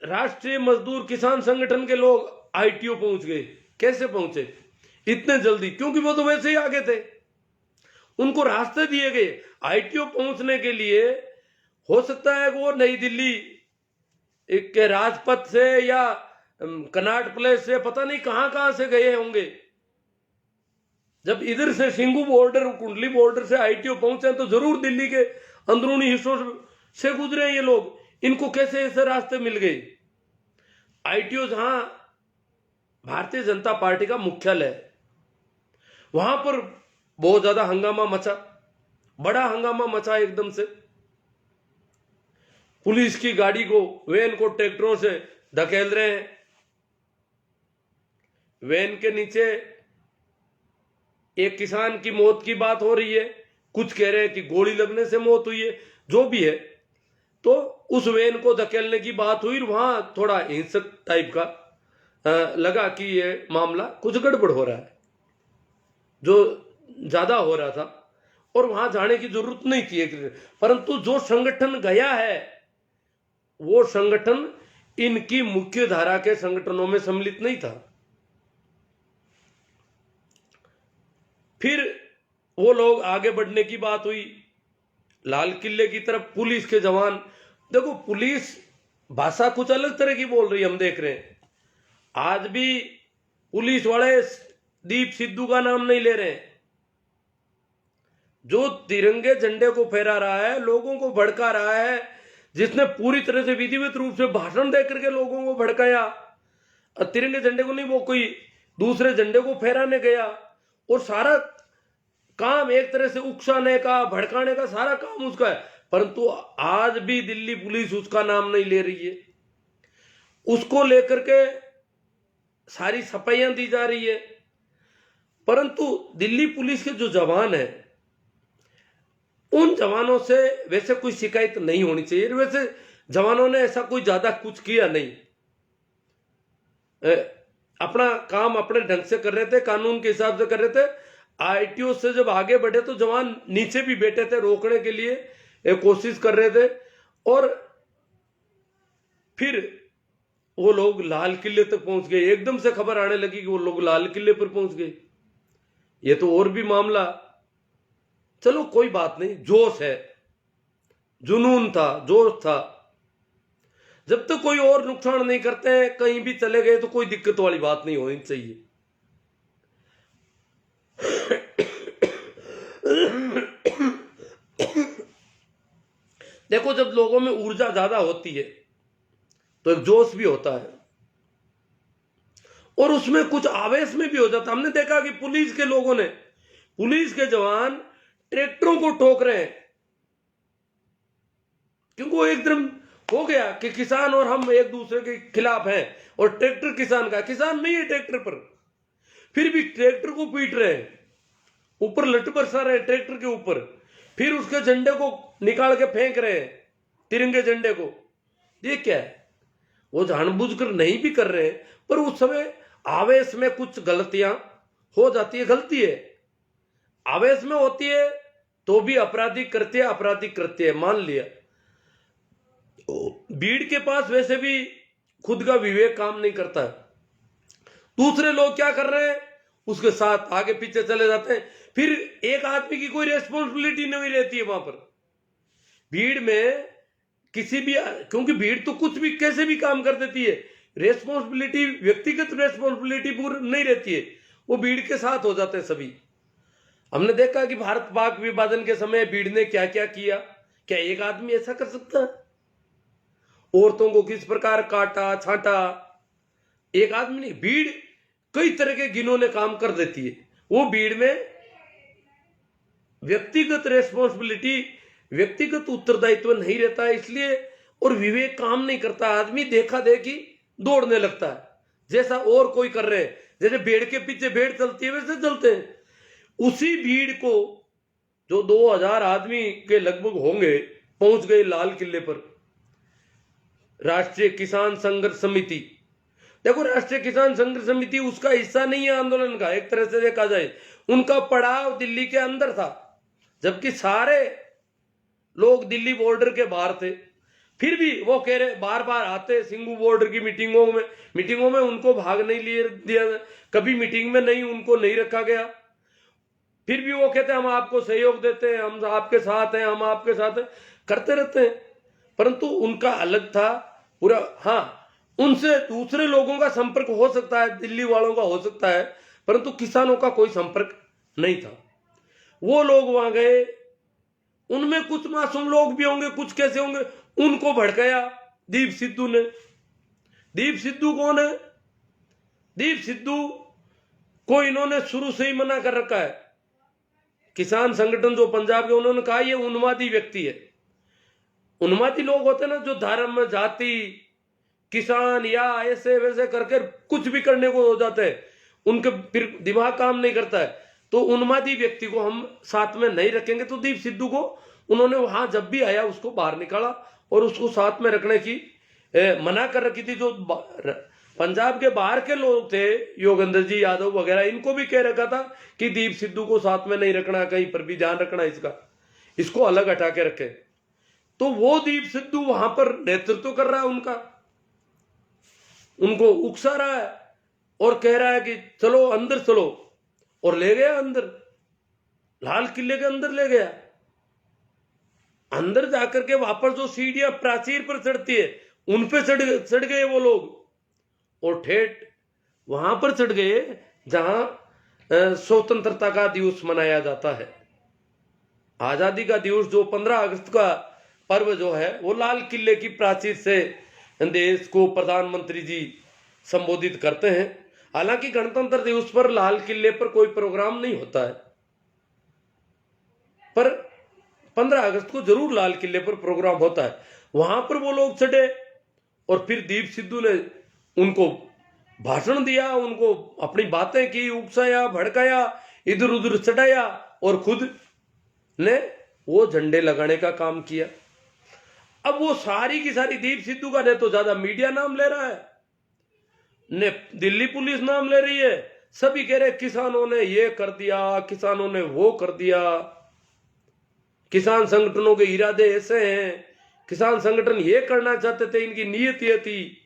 राष्ट्रीय मजदूर किसान संगठन के लोग आईटीओ पहुंच गए। कैसे पहुंचे इतने जल्दी? क्योंकि वो तो वैसे ही आगे थे, उनको रास्ते दिए गए। आईटीओ पहुंचने के लिए हो सकता है वो नई दिल्ली के राजपथ से या कनाट प्लेस से पता नहीं कहां से गए होंगे। जब इधर से सिंगू बॉर्डर, कुंडली बॉर्डर से आईटीओ पहुंचे तो जरूर दिल्ली के अंदरूनी हिस्सों से गुजरे ये लोग। इनको कैसे ऐसे रास्ते मिल गए? आईटीओ जहां भारतीय जनता पार्टी का मुख्यालय है, वहां पर बहुत ज्यादा हंगामा मचा, बड़ा हंगामा मचा एकदम से। पुलिस की गाड़ी को, वैन को ट्रैक्टरों से धकेल रहे हैं। वैन के नीचे एक किसान की मौत की बात हो रही है, कुछ कह रहे हैं कि गोली लगने से मौत हुई है, जो भी है। तो उस वैन को धकेलने की बात हुई, वहां थोड़ा हिंसक टाइप का लगा कि ये मामला कुछ गड़बड़ हो रहा है, जो ज्यादा हो रहा था, और वहां जाने की जरूरत नहीं थी। परंतु जो संगठन गया है वो संगठन इनकी मुख्य धारा के संगठनों में सम्मिलित नहीं था। फिर वो लोग आगे बढ़ने की बात हुई लाल किले की तरफ। पुलिस के जवान, देखो पुलिस भाषा कुछ अलग तरह की बोल रही है, हम देख रहे हैं। आज भी पुलिस वाले दीप सिद्धू का नाम नहीं ले रहे हैं। जो तिरंगे झंडे को फहरा रहा है, लोगों को भड़का रहा है, जिसने पूरी तरह से विधिवत रूप से भाषण देकर के लोगों को भड़काया, तिरंगे झंडे को नहीं, वो कोई दूसरे झंडे को फहराने गया, और सारा काम एक तरह से उकसाने का, भड़काने का सारा काम उसका है। परंतु आज भी दिल्ली पुलिस उसका नाम नहीं ले रही है। उसको लेकर के सारी सफाइयां दी जा रही है। परंतु दिल्ली पुलिस के जो जवान हैं, उन जवानों से वैसे कोई शिकायत नहीं होनी चाहिए। वैसे जवानों ने ऐसा कोई ज्यादा कुछ किया नहीं, अपना काम अपने ढंग से कर रहे थे, कानून के हिसाब से कर रहे थे। आईटीओ से जब आगे बढ़े तो जवान नीचे भी बैठे थे, रोकने के लिए कोशिश कर रहे थे। और फिर वो लोग लाल किले तक पहुंच गए। एकदम से खबर आने लगी कि वो लोग लाल किले पर पहुंच गए। ये तो और भी मामला, चलो कोई बात नहीं, जोश है, जुनून था, जोश था। जब तक कोई और नुकसान नहीं करते हैं, कहीं भी चले गए तो कोई दिक्कत वाली बात नहीं होनी चाहिए। देखो, जब लोगों में ऊर्जा ज्यादा होती है तो एक जोश भी होता है, और उसमें कुछ आवेश में भी हो जाता। हमने देखा कि पुलिस के लोगों ने, पुलिस के जवान ट्रैक्टरों को ठोक रहे हैं, क्योंकि वो एकदम हो गया कि किसान और हम एक दूसरे के खिलाफ हैं, और ट्रैक्टर किसान का, किसान नहीं है ट्रैक्टर पर, फिर भी ट्रैक्टर को पीट रहे हैं, ऊपर लट बरसा रहे हैं ट्रैक्टर के ऊपर, फिर उसके झंडे को निकाल के फेंक रहे हैं, तिरंगे झंडे को। ये क्या है? वो जानबूझकर नहीं भी कर रहे हैं, पर उस समय आवेश में कुछ गलतियां हो जाती है। गलती है, आवेश में होती है तो भी आपराधिक कृत्य है, मान लिया। भीड़ के पास वैसे भी खुद का विवेक काम नहीं करता है। दूसरे लोग क्या कर रहे हैं उसके साथ आगे पीछे चले जाते हैं। फिर एक आदमी की कोई रेस्पॉन्सिबिलिटी नहीं रहती है वहां पर भीड़ में, किसी भी, क्योंकि भीड़ तो कुछ भी कैसे भी काम कर देती है। रेस्पॉन्सिबिलिटी, व्यक्तिगत रेस्पॉन्सिबिलिटी पूरी नहीं रहती है, वो भीड़ के साथ हो जाते हैं सभी। हमने देखा कि भारत पाक विभाजन के समय भीड़ ने क्या क्या किया। क्या एक आदमी ऐसा कर सकता है? औरतों को किस प्रकार काटा छांटा, एक आदमी नहीं, भीड़ कई तरह के घिनौने काम कर देती है। वो भीड़ में व्यक्तिगत रेस्पॉन्सिबिलिटी, व्यक्तिगत उत्तरदायित्व नहीं रहता है, इसलिए, और विवेक काम नहीं करता। आदमी देखा देखी दौड़ने लगता है, जैसा और कोई कर रहे हैं। जैसे भेड़ के पीछे भेड़ चलती है वैसे चलते हैं। उसी भीड़ को, जो 2000 आदमी के लगभग होंगे, पहुंच गए लाल किले पर। राष्ट्रीय किसान संघर्ष समिति, देखो राष्ट्रीय किसान संघर्ष समिति उसका हिस्सा नहीं है आंदोलन का, एक तरह से देखा जाए। उनका पड़ाव दिल्ली के अंदर था, जबकि सारे लोग दिल्ली बॉर्डर के बाहर थे। फिर भी वो कह रहे, बार बार आते सिंघू बॉर्डर की मीटिंगों में उनको भाग नहीं लिए दिया, कभी मीटिंग में नहीं उनको नहीं रखा गया। फिर भी वो कहते हम आपको सहयोग देते हैं, हम आपके साथ हैं, हम आपके साथ हैं, करते रहते हैं। परंतु उनका अलग था पूरा। हाँ, उनसे दूसरे लोगों का संपर्क हो सकता है, दिल्ली वालों का हो सकता है, परंतु किसानों का कोई संपर्क नहीं था। वो लोग वहां गए, उनमें कुछ मासूम लोग भी होंगे, कुछ कैसे होंगे, उनको भड़काया दीप सिद्धू ने। दीप सिद्धू कौन है? दीप सिद्धू को इन्होंने शुरू से ही मना कर रखा है। किसान संगठन जो पंजाब के, उन्होंने कहा ये उन्मादी व्यक्ति है। उन्मादी लोग होते हैं ना, जो धर्म, जाति, किसान या ऐसे वैसे करके कुछ भी करने को हो जाते हैं, उनके फिर दिमाग काम नहीं करता है। तो उन्मादी व्यक्ति को हम साथ में नहीं रखेंगे। तो दीप सिद्धू को उन्होंने वहां जब भी आया उसको बाहर निकाला और उसको साथ में रखने की मना कर रखी थी। जो पंजाब के बाहर के लोग थे, योगेंद्र जी यादव वगैरह, इनको भी कह रखा था कि दीप सिद्धू को साथ में नहीं रखना, कहीं पर भी ध्यान रखना इसका, इसको अलग हटा के रखे। तो वो दीप सिद्धू वहां पर नेतृत्व कर रहा है उनका, उनको उकसा रहा है और कह रहा है कि चलो अंदर चलो, और ले गया अंदर, लाल किले के अंदर ले गया। अंदर जाकर के वापस जो सीढ़ियां प्राचीर पर चढ़ती है उन पे चढ़ गए वो लोग, और ठेठ वहां पर चढ़ गए जहां स्वतंत्रता का दिवस मनाया जाता है। आजादी का दिवस जो 15 अगस्त का पर्व जो है, वो लाल किले की प्राचीर से देश को प्रधानमंत्री जी संबोधित करते हैं। हालांकि गणतंत्र दिवस पर लाल किले पर कोई प्रोग्राम नहीं होता है, पर 15 अगस्त को जरूर लाल किले पर प्रोग्राम होता है। वहां पर वो लोग चढ़े और फिर दीप सिद्धू ने उनको भाषण दिया, उनको अपनी बातें की, उकसाया, भड़काया, इधर उधर चढ़ाया, और खुद ने वो झंडे लगाने का काम किया। अब वो सारी की सारी दीप सिद्धू का ने तो ज्यादा मीडिया नाम ले रहा है, ने दिल्ली पुलिस नाम ले रही है, सभी कह रहे किसानों ने ये कर दिया, किसानों ने वो कर दिया, किसान संगठनों के इरादे ऐसे हैं, किसान संगठन ये करना चाहते थे, इनकी नीयत ये थी।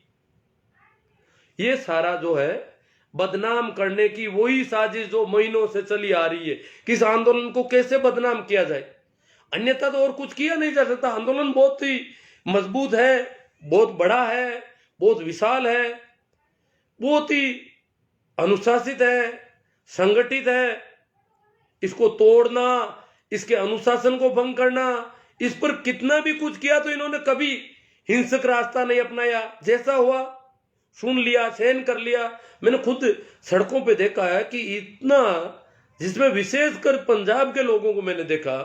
ये सारा जो है बदनाम करने की वही साजिश जो महीनों से चली आ रही है, कि इस आंदोलन को कैसे बदनाम किया जाए। अन्यथा तो और कुछ किया नहीं जा सकता। आंदोलन बहुत ही मजबूत है, बहुत बड़ा है, बहुत विशाल है, बहुत ही अनुशासित है, संगठित है। इसको तोड़ना, इसके अनुशासन को भंग करना, इस पर कितना भी कुछ किया तो इन्होंने कभी हिंसक रास्ता नहीं अपनाया। जैसा हुआ सुन लिया, सहन कर लिया। मैंने खुद सड़कों पे देखा है कि इतना, जिसमें विशेषकर पंजाब के लोगों को मैंने देखा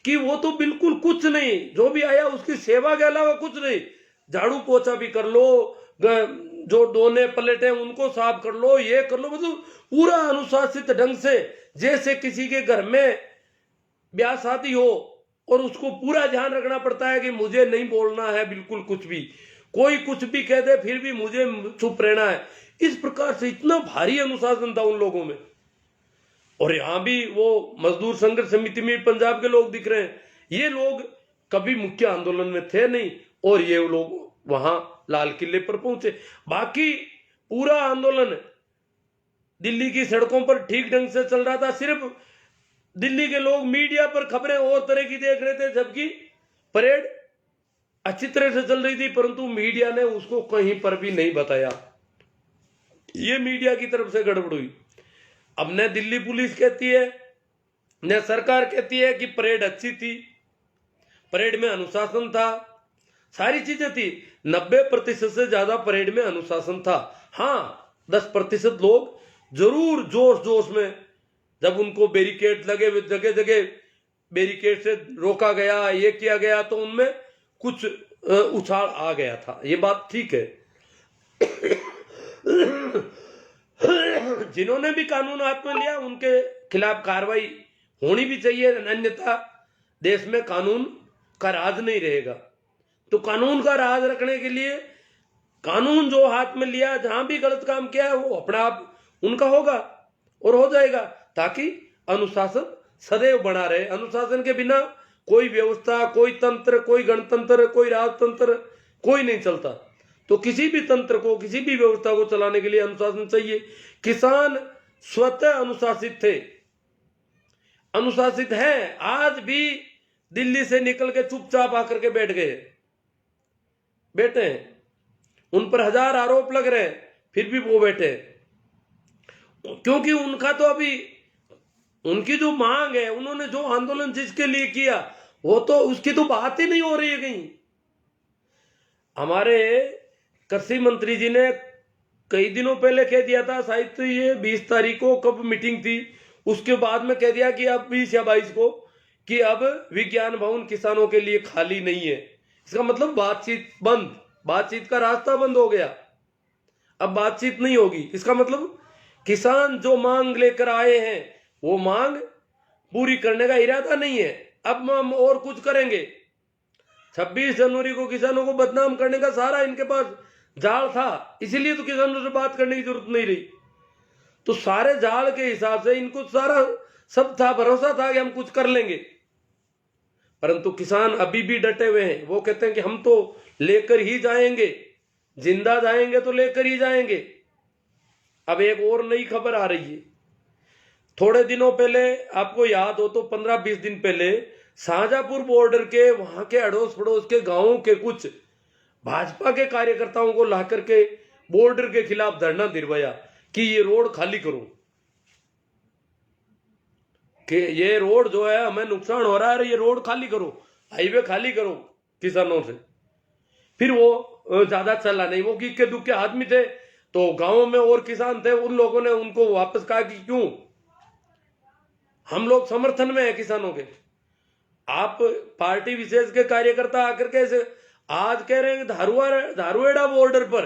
कि वो तो बिल्कुल कुछ नहीं, जो भी आया उसकी सेवा के अलावा कुछ नहीं। झाड़ू पोछा भी कर लो, जो डोने पलेटे उनको साफ कर लो, ये कर लो, मतलब पूरा अनुशासित ढंग से, जैसे किसी के घर में ब्याह शादी हो और उसको पूरा ध्यान रखना पड़ता है कि मुझे नहीं बोलना है बिल्कुल कुछ भी, कोई कुछ भी कह दे फिर भी मुझे चुप रहना है। इस प्रकार से इतना भारी अनुशासन था उन लोगों में। और यहां भी वो मजदूर संघर्ष समिति में पंजाब के लोग दिख रहे हैं। ये लोग कभी मुख्य आंदोलन में थे नहीं, और ये लोग वहां लाल किले पर पहुंचे। बाकी पूरा आंदोलन दिल्ली की सड़कों पर ठीक ढंग से चल रहा था। सिर्फ दिल्ली के लोग मीडिया पर खबरें और तरह की देख रहे थे, जबकि परेड अच्छी तरह से चल रही थी, परंतु मीडिया ने उसको कहीं पर भी नहीं बताया। ये मीडिया की तरफ से गड़बड़ हुई। अब न दिल्ली पुलिस कहती है, न सरकार कहती है कि परेड अच्छी थी, परेड में अनुशासन था, सारी चीजें थी। 90% से ज्यादा परेड में अनुशासन था। हाँ, 10% लोग जरूर जोश जोश में, जब उनको बैरिकेड लगे, जगह जगह बैरिकेड से रोका गया, ये किया गया, तो उनमें कुछ उछाल आ गया था। ये बात ठीक है। जिन्होंने भी कानून हाथ में लिया उनके खिलाफ कार्रवाई होनी भी चाहिए, अन्यथा देश में कानून का राज नहीं रहेगा। तो कानून का राज रखने के लिए कानून जो हाथ में लिया, जहां भी गलत काम किया है, वो अपना आप उनका होगा और हो जाएगा, ताकि अनुशासन सदैव बना रहे। अनुशासन के बिना कोई व्यवस्था, कोई तंत्र, कोई गणतंत्र, कोई राजतंत्र, कोई नहीं चलता। तो किसी भी तंत्र को, किसी भी व्यवस्था को चलाने के लिए अनुशासन चाहिए। किसान स्वतः अनुशासित थे, अनुशासित है, आज भी दिल्ली से निकल के चुपचाप आकर के बैठे हैं। उन पर 1000 आरोप लग रहे हैं, फिर भी वो बैठे हैं, क्योंकि उनका तो अभी उनकी जो मांग है, उन्होंने जो आंदोलन जिसके लिए किया, वो तो उसकी तो बात ही नहीं हो रही है कहीं। हमारे कृषि मंत्री जी ने कई दिनों पहले कह दिया था, शायद ये 20 तारीख को कब मीटिंग थी, उसके बाद में कह दिया कि अब 20 या 22 को कि अब विज्ञान भवन किसानों के लिए खाली नहीं है। इसका मतलब बातचीत बंद, बातचीत का रास्ता बंद हो गया, अब बातचीत नहीं होगी। इसका मतलब किसान जो मांग लेकर आए हैं वो मांग पूरी करने का इरादा नहीं है। अब हम और कुछ करेंगे। 26 जनवरी को किसानों को बदनाम करने का सारा इनके पास जाल था, इसीलिए तो किसानों से बात करने की जरूरत नहीं रही। तो सारे जाल के हिसाब से इनको सारा सब था, भरोसा था कि हम कुछ कर लेंगे, परंतु किसान अभी भी डटे हुए हैं। वो कहते हैं कि हम तो लेकर ही जाएंगे, जिंदा जाएंगे तो लेकर ही जाएंगे। अब एक और नई खबर आ रही है। थोड़े दिनों पहले, आपको याद हो तो 15-20 दिन पहले, शाहजहांपुर बॉर्डर के वहां के अड़ोस पड़ोस के गांवों के कुछ भाजपा के कार्यकर्ताओं को लाकर के बॉर्डर के खिलाफ धरना दिलवाया कि ये रोड खाली करो, कि ये रोड जो है हमें नुकसान हो रहा है, ये रोड खाली करो, हाईवे खाली करो किसानों से। फिर वो ज्यादा चला नहीं, वो इक्के दुक्के आदमी थे, तो गांवों में और किसान थे, उन लोगों ने उनको वापस कहा कि क्यों, हम लोग समर्थन में है किसानों के। आप पार्टी विशेष के कार्यकर्ता आकर के ऐसे आज कह रहे हैं कि धारुएड़ा बॉर्डर पर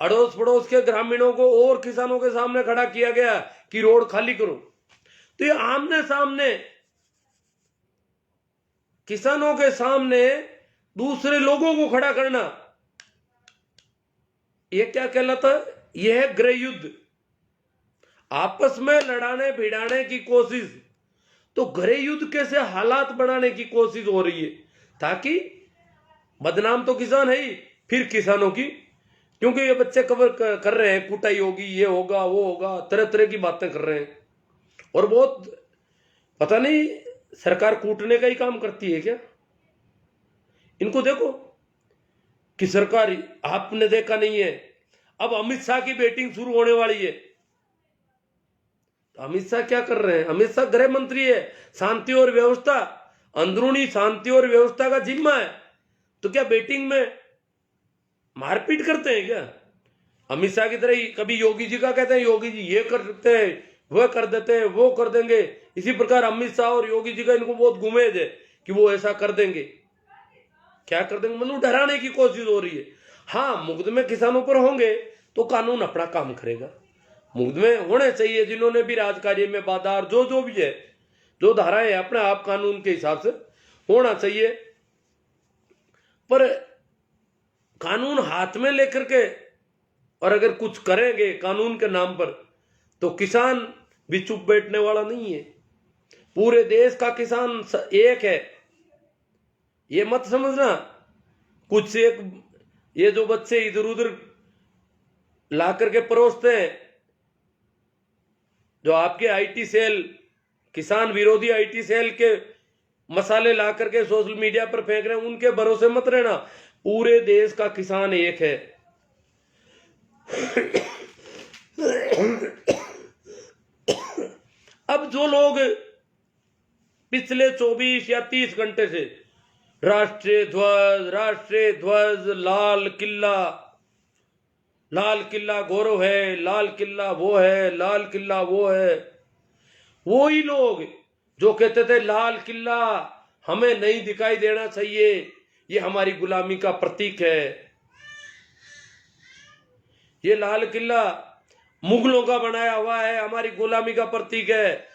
अड़ोस पड़ोस के ग्रामीणों को और किसानों के सामने खड़ा किया गया कि रोड खाली करो। तो ये आमने सामने किसानों के सामने दूसरे लोगों को खड़ा करना, यह क्या कहलाता है? यह है गृह युद्ध, आपस में लड़ाने भिड़ाने की कोशिश। तो गृह युद्ध कैसे हालात बनाने की कोशिश हो रही है, ताकि बदनाम तो किसान है ही, फिर किसानों की, क्योंकि ये बच्चे कवर कर रहे हैं, कुटाई होगी, ये होगा, वो होगा, तरह तरह की बातें कर रहे हैं। और बहुत पता नहीं सरकार कूटने का ही काम करती है क्या? इनको देखो कि सरकार, आपने देखा नहीं है, अब अमित शाह की बैटिंग शुरू होने वाली है। अमित शाह क्या कर रहे हैं? अमित शाह गृह मंत्री है, शांति और व्यवस्था, अंदरूनी शांति और व्यवस्था का जिम्मा है। तो क्या बैटिंग में मारपीट करते हैं क्या? अमित शाह की तरह ही कभी योगी जी का कहते हैं, योगी जी ये कर सकते हैं, वह कर देते हैं, वो कर देंगे। इसी प्रकार अमित शाह और योगी जी का इनको बहुत गुमेज है कि वो ऐसा कर देंगे, क्या कर देंगे, मतलब डराने की कोशिश हो रही है। हाँ, मुकदमे किसानों पर होंगे तो कानून अपना काम करेगा। मुकदमे होने चाहिए, जिन्होंने भी राजकार्य में बाधा, जो भी है, जो धाराएं अपने आप कानून के हिसाब से होना चाहिए। पर कानून हाथ में लेकर के और अगर कुछ करेंगे कानून के नाम पर, तो किसान भी चुप बैठने वाला नहीं है। पूरे देश का किसान एक है, ये मत समझना कुछ एक ये जो बच्चे इधर उधर ला करके परोसते हैं, जो आपके आईटी सेल, किसान विरोधी आईटी सेल के मसाले ला करके सोशल मीडिया पर फेंक रहे हैं, उनके भरोसे मत रहना। पूरे देश का किसान एक है। अब जो लोग पिछले 24 या 30 घंटे से राष्ट्रीय ध्वज, लाल किला गौरव है, लाल किला वो है, लाल किला वो है, वो ही लोग जो कहते थे लाल किला हमें नहीं दिखाई देना चाहिए, ये हमारी गुलामी का प्रतीक है, ये लाल किला मुगलों का बनाया हुआ है, हमारी गुलामी का प्रतीक है,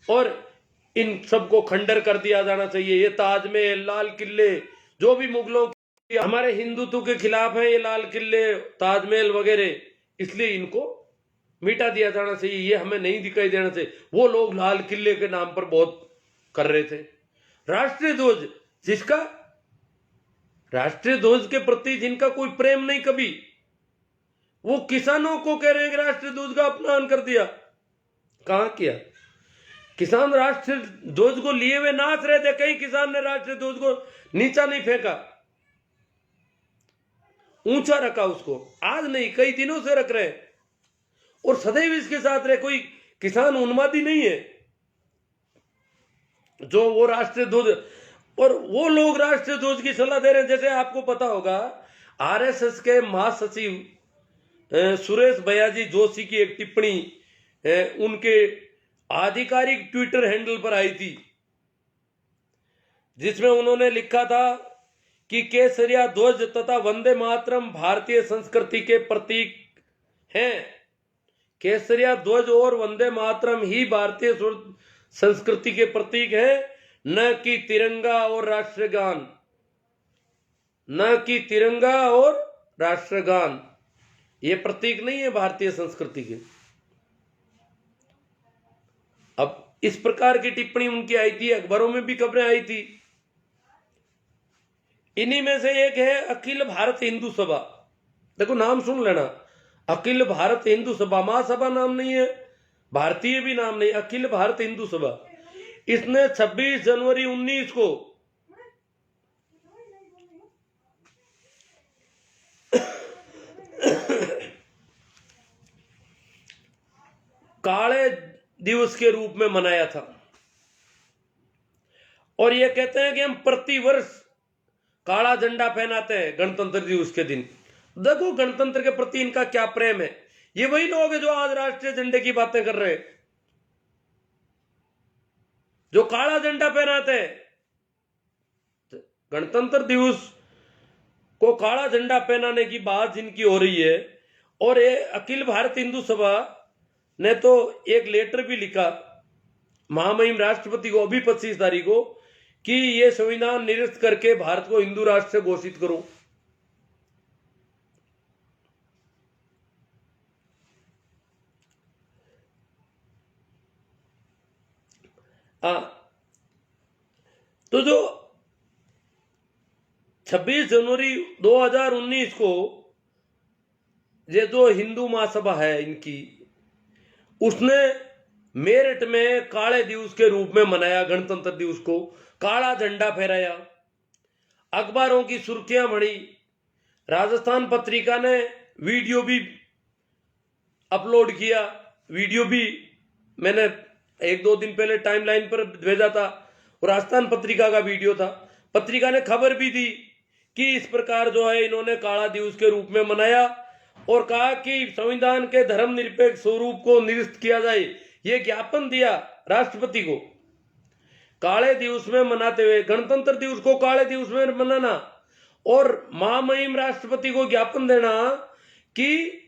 और इन सबको खंडर कर दिया जाना चाहिए। ये ताजमहल, लाल किले, जो भी मुगलों के हमारे हिंदुत्व के खिलाफ है, ये लाल किले, ताजमहल वगैरह, इसलिए इनको मिटा दिया जाना चाहिए, ये हमें नहीं दिखाई देना चाहिए। वो लोग लाल किले के नाम पर बहुत कर रहे थे। राष्ट्रीय ध्वज, जिसका राष्ट्रीय ध्वज के प्रति जिनका कोई प्रेम नहीं कभी, वो किसानों को कह रहे हैं कि राष्ट्रीय ध्वज का अपमान कर दिया। कहां किया? किसान राष्ट्रीय ध्वज को लिए हुए नाच रहे थे, कई किसान ने राष्ट्रीय ध्वज को नीचा नहीं फेंका, ऊंचा रखा उसको। आज नहीं, कई दिनों से रख रहे और सदैव इसके साथ रहे। कोई किसान उन्मादी नहीं है जो वो राष्ट्रीय ध्वज, और वो लोग राष्ट्रीय ध्वज की सलाह दे रहे हैं। जैसे आपको पता होगा, आरएसएस के महासचिव सुरेश भैयाजी जोशी की एक टिप्पणी उनके आधिकारिक ट्विटर हैंडल पर आई थी, जिसमें उन्होंने लिखा था कि केसरिया ध्वज तथा वंदे मातरम भारतीय संस्कृति के प्रतीक हैं। केसरिया ध्वज और वंदे मातरम ही भारतीय संस्कृति के प्रतीक हैं, न कि तिरंगा और राष्ट्रगान, न कि तिरंगा और राष्ट्रगान। ये प्रतीक नहीं है भारतीय संस्कृति के। अब इस प्रकार की टिप्पणी उनकी आई थी, अखबारों में भी खबरें आई थी। इन्हीं में से एक है अखिल भारत हिंदू सभा। देखो नाम सुन लेना, अखिल भारत हिंदू सभा, महासभा नाम नहीं है, भारतीय भी नाम नहीं, अखिल भारत हिंदू सभा। इसने 26 जनवरी 19 को काले दिवस के रूप में मनाया था, और ये कहते हैं कि हम प्रतिवर्ष काला झंडा पहनाते हैं गणतंत्र दिवस के दिन। देखो गणतंत्र के प्रति इनका क्या प्रेम है। ये वही लोग हैं जो आज राष्ट्रीय झंडे की बातें कर रहे हैं, जो काला झंडा पहनाते हैं। गणतंत्र दिवस को काला झंडा पहनाने की बात जिनकी हो रही है, और ये अखिल भारत हिंदू सभा ने तो एक लेटर भी लिखा महामहिम राष्ट्रपति को अभी 25 तारीख को कि ये संविधान निरस्त करके भारत को हिंदू राष्ट्र घोषित करो। तो जो 26 जनवरी 2019 को ये जो हिंदू महासभा है इनकी, उसने मेरठ में काले दिवस के रूप में मनाया गणतंत्र दिवस को, काला झंडा फहराया, अखबारों की सुर्खियां बढ़ी। राजस्थान पत्रिका ने वीडियो भी अपलोड किया, वीडियो भी मैंने 1-2 दिन पहले टाइमलाइन पर भेजा था, और राजस्थान पत्रिका का वीडियो था। पत्रिका ने खबर भी दी कि इस प्रकार जो है इन्होंने काला दिवस के रूप में मनाया, और कहा कि संविधान के धर्मनिरपेक्ष स्वरूप को निरस्त किया जाए। ये ज्ञापन दिया राष्ट्रपति को। काले दिवस में मनाते हुए गणतंत्र दिवस को काले दिवस में मनाना, और महामहिम राष्ट्रपति को ज्ञापन देना कि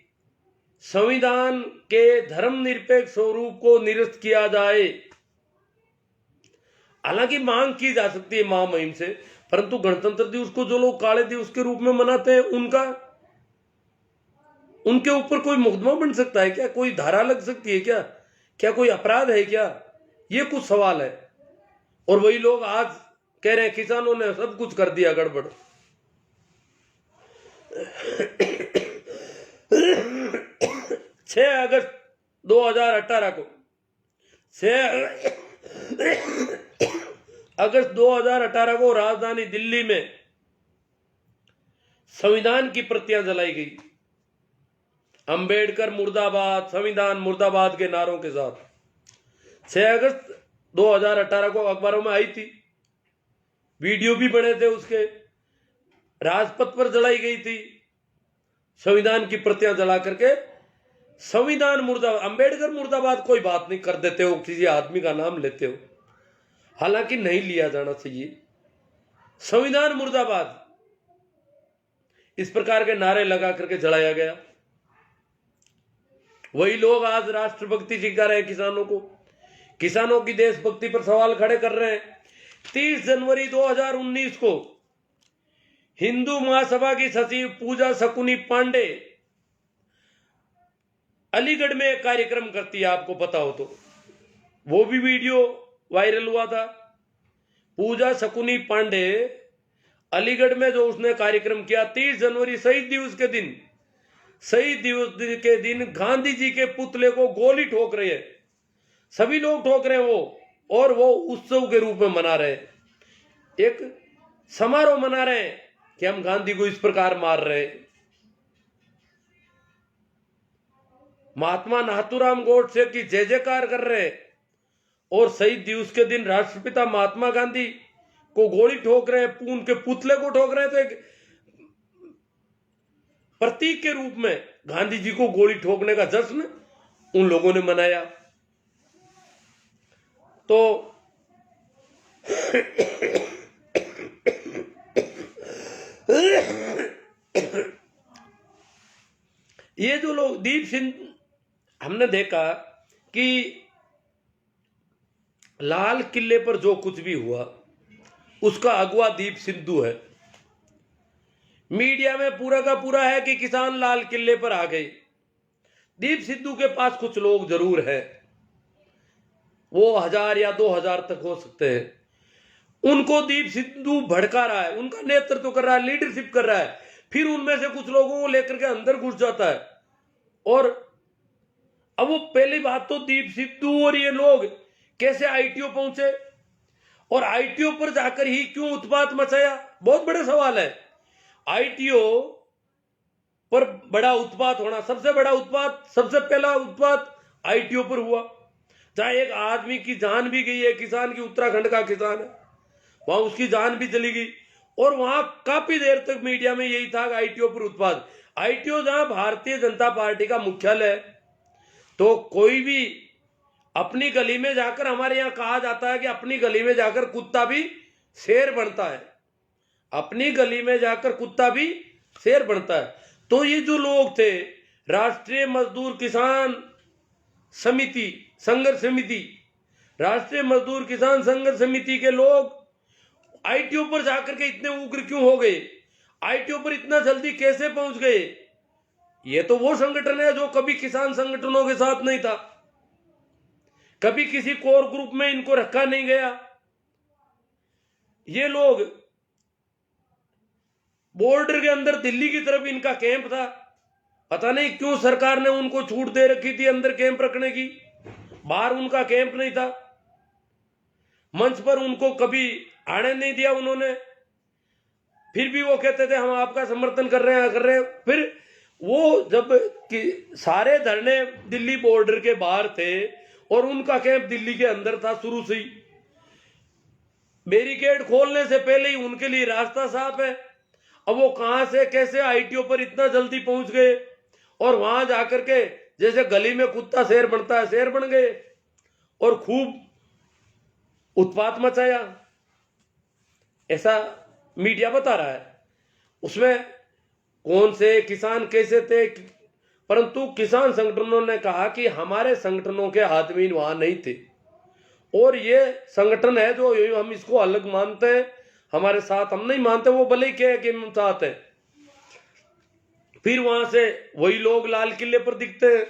संविधान के धर्मनिरपेक्ष स्वरूप को निरस्त किया जाए। हालांकि मांग की जा सकती है महामहिम से, परंतु गणतंत्र दिवस को जो लोग काले दिवस के रूप में मनाते हैं उनके ऊपर कोई मुकदमा बन सकता है क्या? कोई धारा लग सकती है क्या? क्या कोई अपराध है क्या? ये कुछ सवाल है। और वही लोग आज कह रहे हैं किसानों ने सब कुछ कर दिया गड़बड़। 6 अगस्त 2018 को 6 अगस्त 2018 को राजधानी दिल्ली में संविधान की प्रतियां जलाई गई। अंबेडकर मुर्दाबाद, संविधान मुर्दाबाद के नारों के साथ 6 अगस्त 2018 को अखबारों में आई थी, वीडियो भी बने थे उसके। राजपथ पर जलाई गई थी संविधान की प्रतियां जला करके। संविधान मुर्दाबाद, अंबेडकर मुर्दाबाद कोई बात नहीं कर देते हो, किसी आदमी का नाम लेते हो, हालांकि नहीं लिया जाना चाहिए। संविधान मुर्दाबाद इस प्रकार के नारे लगा करके जलाया गया। वही लोग आज राष्ट्रभक्ति सिखा रहे हैं किसानों को, किसानों की देशभक्ति पर सवाल खड़े कर रहे हैं। 30 जनवरी 2019 को हिंदू महासभा की सचिव पूजा शकुनी पांडे अलीगढ़ में एक कार्यक्रम करती है, आपको पता हो तो, वो भी वीडियो वायरल हुआ था। पूजा शकुनी पांडे अलीगढ़ में जो उसने कार्यक्रम किया 30 जनवरी शहीद दिवस के दिन, शहीद दिवस के दिन गांधी जी के पुतले को गोली ठोक रहे हैं, सभी लोग ठोक रहे हैं वो, और वो उत्सव के रूप में मना रहे हैं, एक समारोह मना रहे हैं कि हम गांधी को इस प्रकार मार रहे हैं। महात्मा नाथूराम गोडसे की जय जयकार कर रहे हैं और शहीद दिवस के दिन राष्ट्रपिता महात्मा गांधी को गोली ठोक रहे हैं, उनके पुतले को ठोक रहे हैं। तो एक प्रतीक के रूप में गांधी जी को गोली ठोकने का जश्न उन लोगों ने मनाया। तो ये जो लोग दीप सिंह, हमने देखा कि लाल किले पर जो कुछ भी हुआ उसका अगुवा दीप सिद्धू है। मीडिया में पूरा का पूरा है कि किसान लाल किले पर आ गए। दीप सिद्धू के पास कुछ लोग जरूर है, वो 1000 या 2000 तक हो सकते हैं। उनको दीप सिद्धू भड़का रहा है, उनका नेतृत्व कर रहा है, लीडरशिप कर रहा है, फिर उनमें से कुछ लोगों को लेकर के अंदर घुस जाता है। और अब वो पहली बात तो दीप सिद्धू और ये लोग कैसे आईटीओ पहुंचे और आईटीओ पर जाकर ही क्यों उत्पात मचाया, बहुत बड़ा सवाल है। आईटीओ पर बड़ा उत्पात होना, सबसे बड़ा उत्पात, सबसे पहला उत्पात आईटीओ पर हुआ, जहां एक आदमी की जान भी गई है, किसान की, उत्तराखंड का किसान है, वहां उसकी जान भी चली गई। और वहां काफी देर तक मीडिया में यही था आईटीओ पर उत्पात। आईटीओ जहां भारतीय जनता पार्टी का मुख्यालय है, तो कोई भी अपनी गली में जाकर, हमारे यहां कहा जाता है कि अपनी गली में जाकर कुत्ता भी शेर बनता है, अपनी गली में जाकर कुत्ता भी शेर बनता है। तो ये जो लोग थे, राष्ट्रीय मजदूर किसान समिति, संघर्ष समिति, राष्ट्रीय मजदूर किसान संघर्ष समिति के लोग आईटीओ पर जाकर के इतने उग्र क्यों हो गए, आईटीओ पर इतना जल्दी कैसे पहुंच गए? ये तो वो संगठन है जो कभी किसान संगठनों के साथ नहीं था, कभी किसी कोर ग्रुप में इनको रखा नहीं गया। ये लोग बॉर्डर के अंदर दिल्ली की तरफ इनका कैंप था, पता नहीं क्यों सरकार ने उनको छूट दे रखी थी अंदर कैंप रखने की, बाहर उनका कैंप नहीं था, मंच पर उनको कभी आने नहीं दिया उन्होंने। फिर भी वो कहते थे हम आपका समर्थन कर रहे हैं। फिर वो जब कि सारे धरने दिल्ली बॉर्डर के बाहर थे और उनका कैंप दिल्ली के अंदर था शुरू से ही, बैरिकेड खोलने से पहले ही उनके लिए रास्ता साफ है। अब वो कहां से कैसे आईटीओ पर इतना जल्दी पहुंच गए और वहां जाकर के जैसे गली में कुत्ता शेर बनता है, शेर बन गए और खूब उत्पात मचाया, ऐसा मीडिया बता रहा है। उसमें कौन से किसान कैसे थे, परंतु किसान संगठनों ने कहा कि हमारे संगठनों के आदमी वहां नहीं थे और ये संगठन है जो हम इसको अलग मानते हैं, हमारे साथ हम नहीं मानते, वो भले ही कहे कि हम साथ है। फिर वहां से वही लोग लाल किले पर दिखते हैं।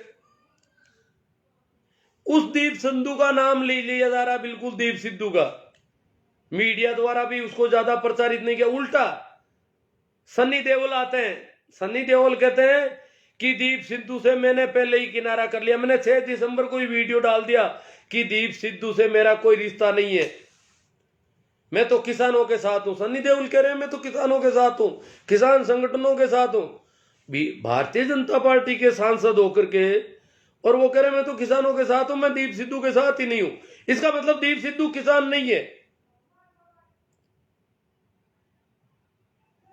उस दीप सिद्धू का नाम ले लिया जा रहा, बिल्कुल दीप सिद्धू का, मीडिया द्वारा भी उसको ज्यादा प्रचारित नहीं किया। उल्टा सन्नी देओल आते हैं, सन्नी देओल कहते हैं कि दीप सिद्धू से मैंने पहले ही किनारा कर लिया, मैंने 6 दिसंबर को ही वीडियो डाल दिया कि दीप सिद्धू से मेरा कोई रिश्ता नहीं है, मैं तो किसानों के साथ हूं। सन्नी देओल कह रहे हैं मैं तो किसानों के साथ हूं, किसान संगठनों के साथ हूं, भारतीय जनता पार्टी के सांसद होकर के, और वो कह रहे हैं मैं तो किसानों के साथ हूं, मैं दीप सिद्धू के साथ ही नहीं हूं। इसका मतलब दीप सिद्धू किसान नहीं है,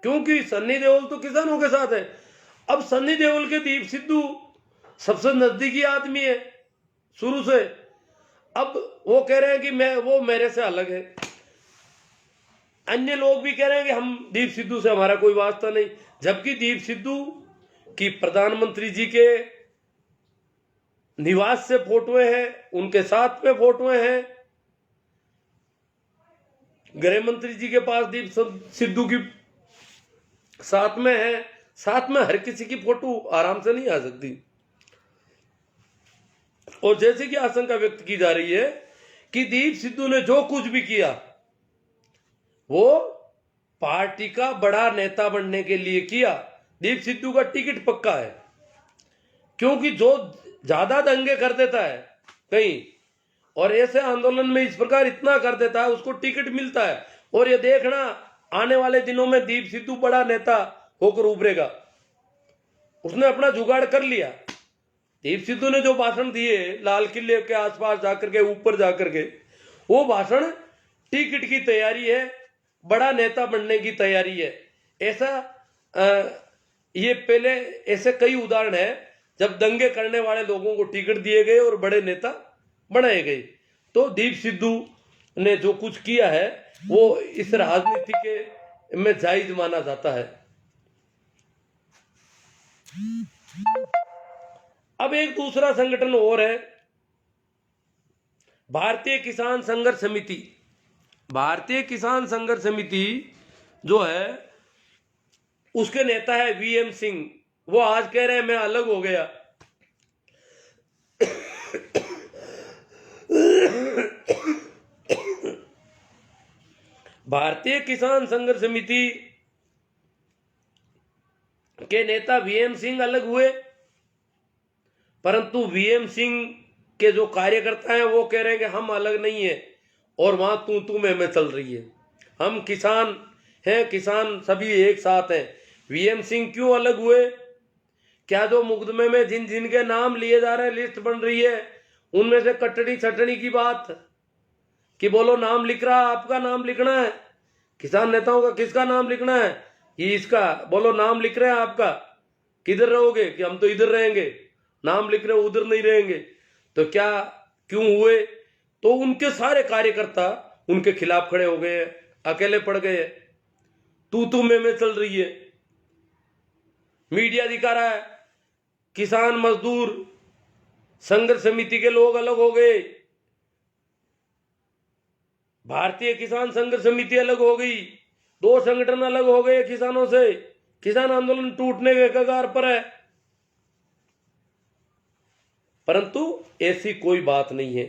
क्योंकि सन्नी देओल तो किसानों के साथ है। अब सन्नी देओल के दीप सिद्धू सबसे नजदीकी आदमी है शुरू से, अब वो कह रहे हैं कि वो मेरे से अलग है। अन्य लोग भी कह रहे हैं कि हम दीप सिद्धू से हमारा कोई वास्ता नहीं, जबकि दीप सिद्धू की प्रधानमंत्री जी के निवास से फोटोएं हैं, उनके साथ में फोटोएं हैं, गृह मंत्री जी के पास दीप सिद्धू की साथ में है, साथ में हर किसी की फोटो आराम से नहीं आ सकती। और जैसे कि आशंका व्यक्त की जा रही है कि दीप सिद्धू ने जो कुछ भी किया वो पार्टी का बड़ा नेता बनने के लिए किया। दीप सिद्धू का टिकट पक्का है, क्योंकि जो ज्यादा दंगे कर देता है कहीं और ऐसे आंदोलन में इस प्रकार इतना कर देता है, उसको टिकट मिलता है। और ये देखना आने वाले दिनों में दीप सिद्धू बड़ा नेता होकर उभरेगा। उसने अपना जुगाड़ कर लिया। दीप सिद्धू ने जो भाषण दिए लाल किले के आसपास जाकर के, ऊपर जाकर के, वो भाषण टिकट की तैयारी है, बड़ा नेता बनने की तैयारी है। ऐसा ये पहले ऐसे कई उदाहरण है जब दंगे करने वाले लोगों को टिकट दिए गए और बड़े नेता बनाए गए। तो दीप सिद्धू ने जो कुछ किया है वो इस राजनीति के में जायज माना जाता है। अब एक दूसरा संगठन और है, भारतीय किसान संघर्ष समिति। भारतीय किसान संघर्ष समिति जो है उसके नेता है वीएम सिंह। वो आज कह रहे हैं मैं अलग हो गया। भारतीय किसान संघर्ष समिति के नेता वीएम सिंह अलग हुए, परंतु वीएम सिंह के जो कार्यकर्ता हैं वो कह रहे हैं कि हम अलग नहीं है और वहां तू में चल रही है। हम किसान हैं, किसान सभी एक साथ हैं। वीएम सिंह क्यों अलग हुए? क्या जो मुकदमे में जिन जिन के नाम लिए जा रहे हैं, लिस्ट बन रही है, उनमें से कटड़ी छटड़ी की बात कि बोलो नाम लिख रहा, आपका नाम लिखना है, किसान नेताओं का किसका नाम लिखना है, कि इसका बोलो नाम लिख रहे हैं आपका, किधर रहोगे, कि हम तो इधर रहेंगे, नाम लिख रहे हो उधर नहीं रहेंगे। तो क्या क्यों हुए? तो उनके सारे कार्यकर्ता उनके खिलाफ खड़े हो गए, अकेले पड़ गए, तू में चल रही है। मीडिया दिखा रहा है किसान मजदूर संघर्ष समिति के लोग अलग हो गए, भारतीय किसान संघर्ष समिति अलग हो गई, दो संगठन अलग हो गए किसानों से, किसान आंदोलन टूटने के कगार पर है। परंतु ऐसी कोई बात नहीं है।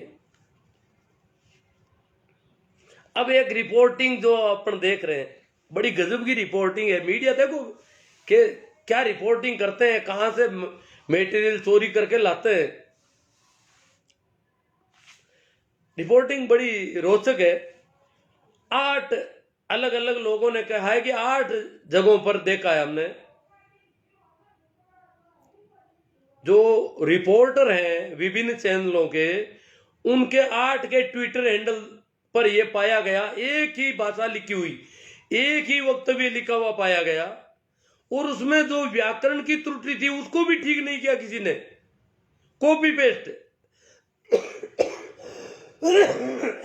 अब एक रिपोर्टिंग जो अपन देख रहे हैं, बड़ी गजब की रिपोर्टिंग है। मीडिया देखो कि क्या रिपोर्टिंग करते हैं, कहां से मटेरियल चोरी करके लाते हैं। रिपोर्टिंग बड़ी रोचक है। 8 अलग अलग लोगों ने कहा है कि 8 जगहों पर देखा है हमने। जो रिपोर्टर हैं विभिन्न चैनलों के, उनके 8 के ट्विटर हैंडल पर यह पाया गया, एक ही भाषा लिखी हुई, एक ही वक्तव्य लिखा हुआ पाया गया, और उसमें जो व्याकरण की त्रुटि थी उसको भी ठीक नहीं किया किसी ने, कॉपी पेस्ट।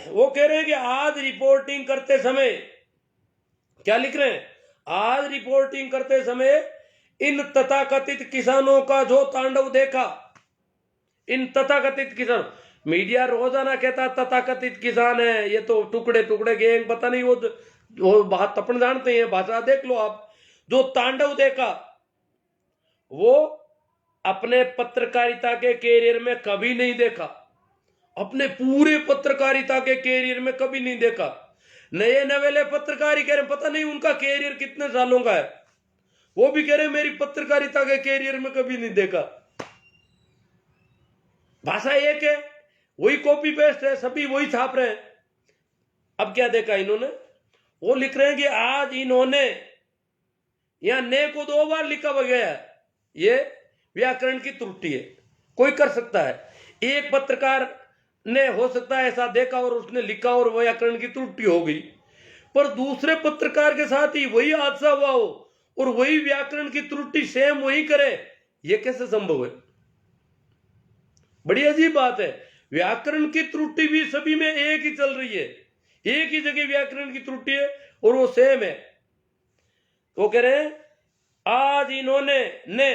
वो कह रहे हैं कि आज रिपोर्टिंग करते समय, क्या लिख रहे हैं, आज रिपोर्टिंग करते समय इन तथाकथित किसानों का जो तांडव देखा, इन तथाकथित किसान, मीडिया रोजाना कहता तथाकथित किसान है, ये तो टुकड़े टुकड़े गैंग, पता नहीं वो बात अपन जानते हैं, भाषा देख लो आप। जो तांडव देखा वो अपने पत्रकारिता के कैरियर में कभी नहीं देखा, अपने पूरे पत्रकारिता के कैरियर में कभी नहीं देखा। नए नवेले पत्रकारी कह रहे पता नहीं उनका कैरियर कितने सालों का है, वो भी कह रहे मेरी पत्रकारिता के कैरियर में कभी नहीं देखा। भाषा एक है, वही कॉपी पेस्ट है, सभी वही छाप रहे हैं। अब क्या देखा इन्होंने, वो लिख रहे हैं कि आज इन्होंने यहां ने को 2 बार लिखा गया है, ये व्याकरण की त्रुटि है, कोई कर सकता है। एक पत्रकार ने हो सकता है ऐसा देखा और उसने लिखा और व्याकरण की त्रुटि हो गई, पर दूसरे पत्रकार के साथ ही वही हादसा हुआ हो और वही व्याकरण की त्रुटि सेम वही करे, ये कैसे संभव है? बड़ी अजीब बात है। व्याकरण की त्रुटि भी सभी में एक ही चल रही है, एक ही जगह व्याकरण की त्रुटि है और वो सेम है। तो कह रहे हैं आज इन्होंने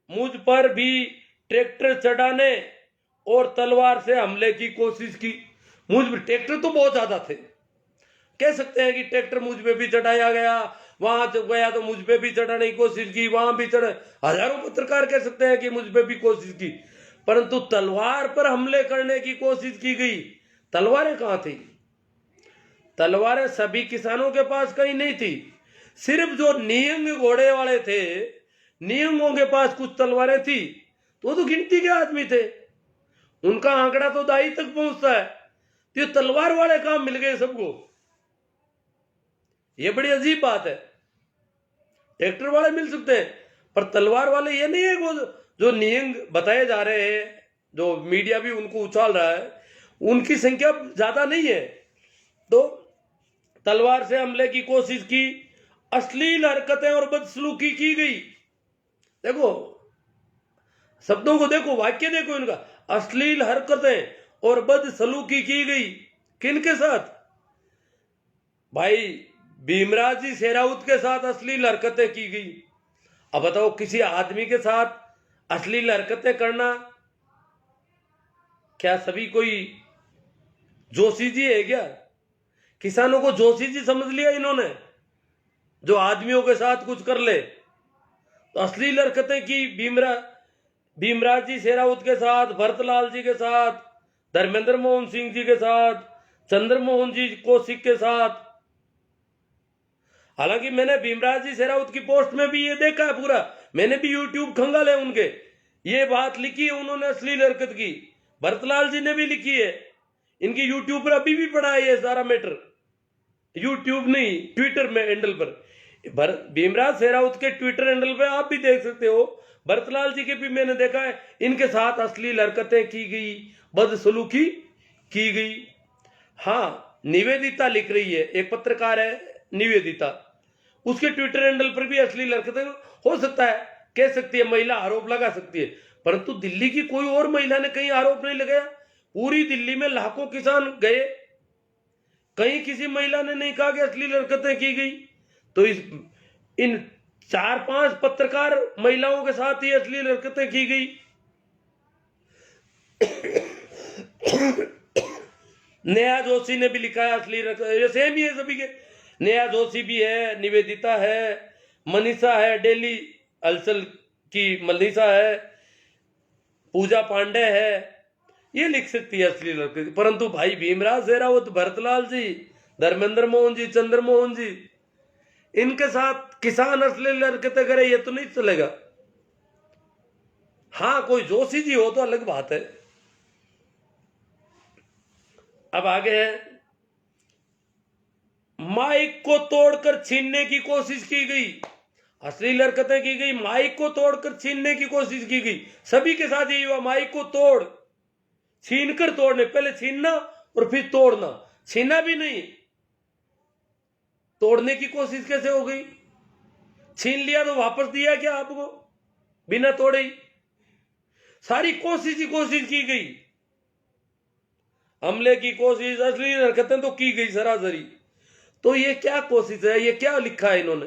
मुझ पर भी ट्रैक्टर चढ़ाने और तलवार से हमले की कोशिश की। मुझ पर ट्रैक्टर तो बहुत ज्यादा थे, कह सकते हैं कि ट्रैक्टर मुझ पे भी चढ़ाया गया, वहां गया तो मुझ पे भी चढ़ाने की कोशिश की, वहां भी चढ़ा, हजारों पत्रकार कह सकते हैं कि मुझ पे भी कोशिश की, परंतु तलवार पर हमले करने की कोशिश की गई। तलवारें कहां थी? तलवारें सभी किसानों के पास कहीं नहीं थी, सिर्फ जो नियंग घोड़े वाले थे, नियंगों के पास कुछ तलवारें थी, तो गिनती के आदमी थे, उनका आंकड़ा तो दाई तक पहुंचता है। तो ये तलवार वाले काम मिल गए सबको, ये बड़ी अजीब बात है। ट्रैक्टर वाले मिल सकते हैं पर तलवार वाले ये नहीं है। वो जो नियंग बताए जा रहे हैं, जो मीडिया भी उनको उछाल रहा है, उनकी संख्या ज्यादा नहीं है। तो तलवार से हमले की कोशिश की, अश्लील हरकतें और बदसलूकी की गई। देखो शब्दों को देखो, वाक्य देखो इनका, अश्लील हरकतें और बदसलूकी की गई। किनके साथ? भाई भीमराव जी शेरावत के साथ अश्लील हरकतें की गई। अब बताओ, किसी आदमी के साथ अश्लील हरकतें करना क्या सभी कोई जोशी जी है क्या? किसानों को जोशी जी समझ लिया इन्होंने, जो आदमियों के साथ कुछ कर ले। तो अश्लील हरकतें की भीमराव जी शेरावत के साथ, भरतलाल जी के साथ, धर्मेंद्र मोहन सिंह जी के साथ, चंद्रमोहन जी कौशिक के साथ। हालांकि मैंने भीमराव जी शेरावत की पोस्ट में भी ये देखा है पूरा, मैंने भी यूट्यूब खंगाले उनके, ये बात लिखी है उन्होंने, अश्लील हरकत की। भरतलाल जी ने भी लिखी है, इनकी यूट्यूब पर अभी भी पड़ा है ये सारा मैटर, यूट्यूब नहीं ट्विटर में हैंडल पर। भीमराव शेरावत के ट्विटर हैंडल पे आप भी देख सकते हो, भरतलाल जी के भी मैंने देखा है, इनके साथ अश्लील हरकतें की गई, बदसलूकी की गई। हाँ, निवेदिता लिख रही है, एक पत्रकार है निवेदिता, उसके ट्विटर हैंडल पर भी अश्लील हरकतें हो सकता है, कह सकती है महिला, आरोप लगा सकती है, परंतु दिल्ली की कोई और महिला ने कहीं आरोप नहीं लगाया। पूरी दिल्ली में लाखों किसान गए, कहीं किसी महिला ने नहीं कहा कि अश्लील हरकतें की गई। तो इन 4-5 पत्रकार महिलाओं के साथ ही अश्लील हरकतें की गई। नेहा जोशी ने भी लिखा है अश्लील हरकतें, ये सेम ही है सभी के। नेहा जोशी भी है, निवेदिता है, मनीषा है, डेली हलचल की मनीषा है, पूजा पांडे है, ये लिख सकती है अश्लील हरकत। परंतु भाई भीमराव शेरावत, भरतलाल जी, धर्मेंद्र मोहन जी, चंद्रमोहन जी, इनके साथ किसान अश्लील हरकतें करे, ये तो नहीं चलेगा। हाँ, कोई जोशी जी हो तो अलग बात है। अब आगे है, माइक को तोड़कर छीनने की कोशिश की गई, अश्लील हरकतें की गई, माइक को तोड़कर छीनने की कोशिश की गई। सभी के साथ यही हुआ, माइक को तोड़, छीनकर तोड़ने, पहले छीनना और फिर तोड़ना, छीना भी नहीं, तोड़ने की कोशिश कैसे हो गई? छीन लिया तो वापस दिया क्या आपको बिना तोड़े ही? सारी कोशिश ही कोशिश की गई, हमले की कोशिश, अश्लील हरकतें तो की गई सरासरी। तो ये क्या कोशिश है? ये क्या लिखा है इन्होंने?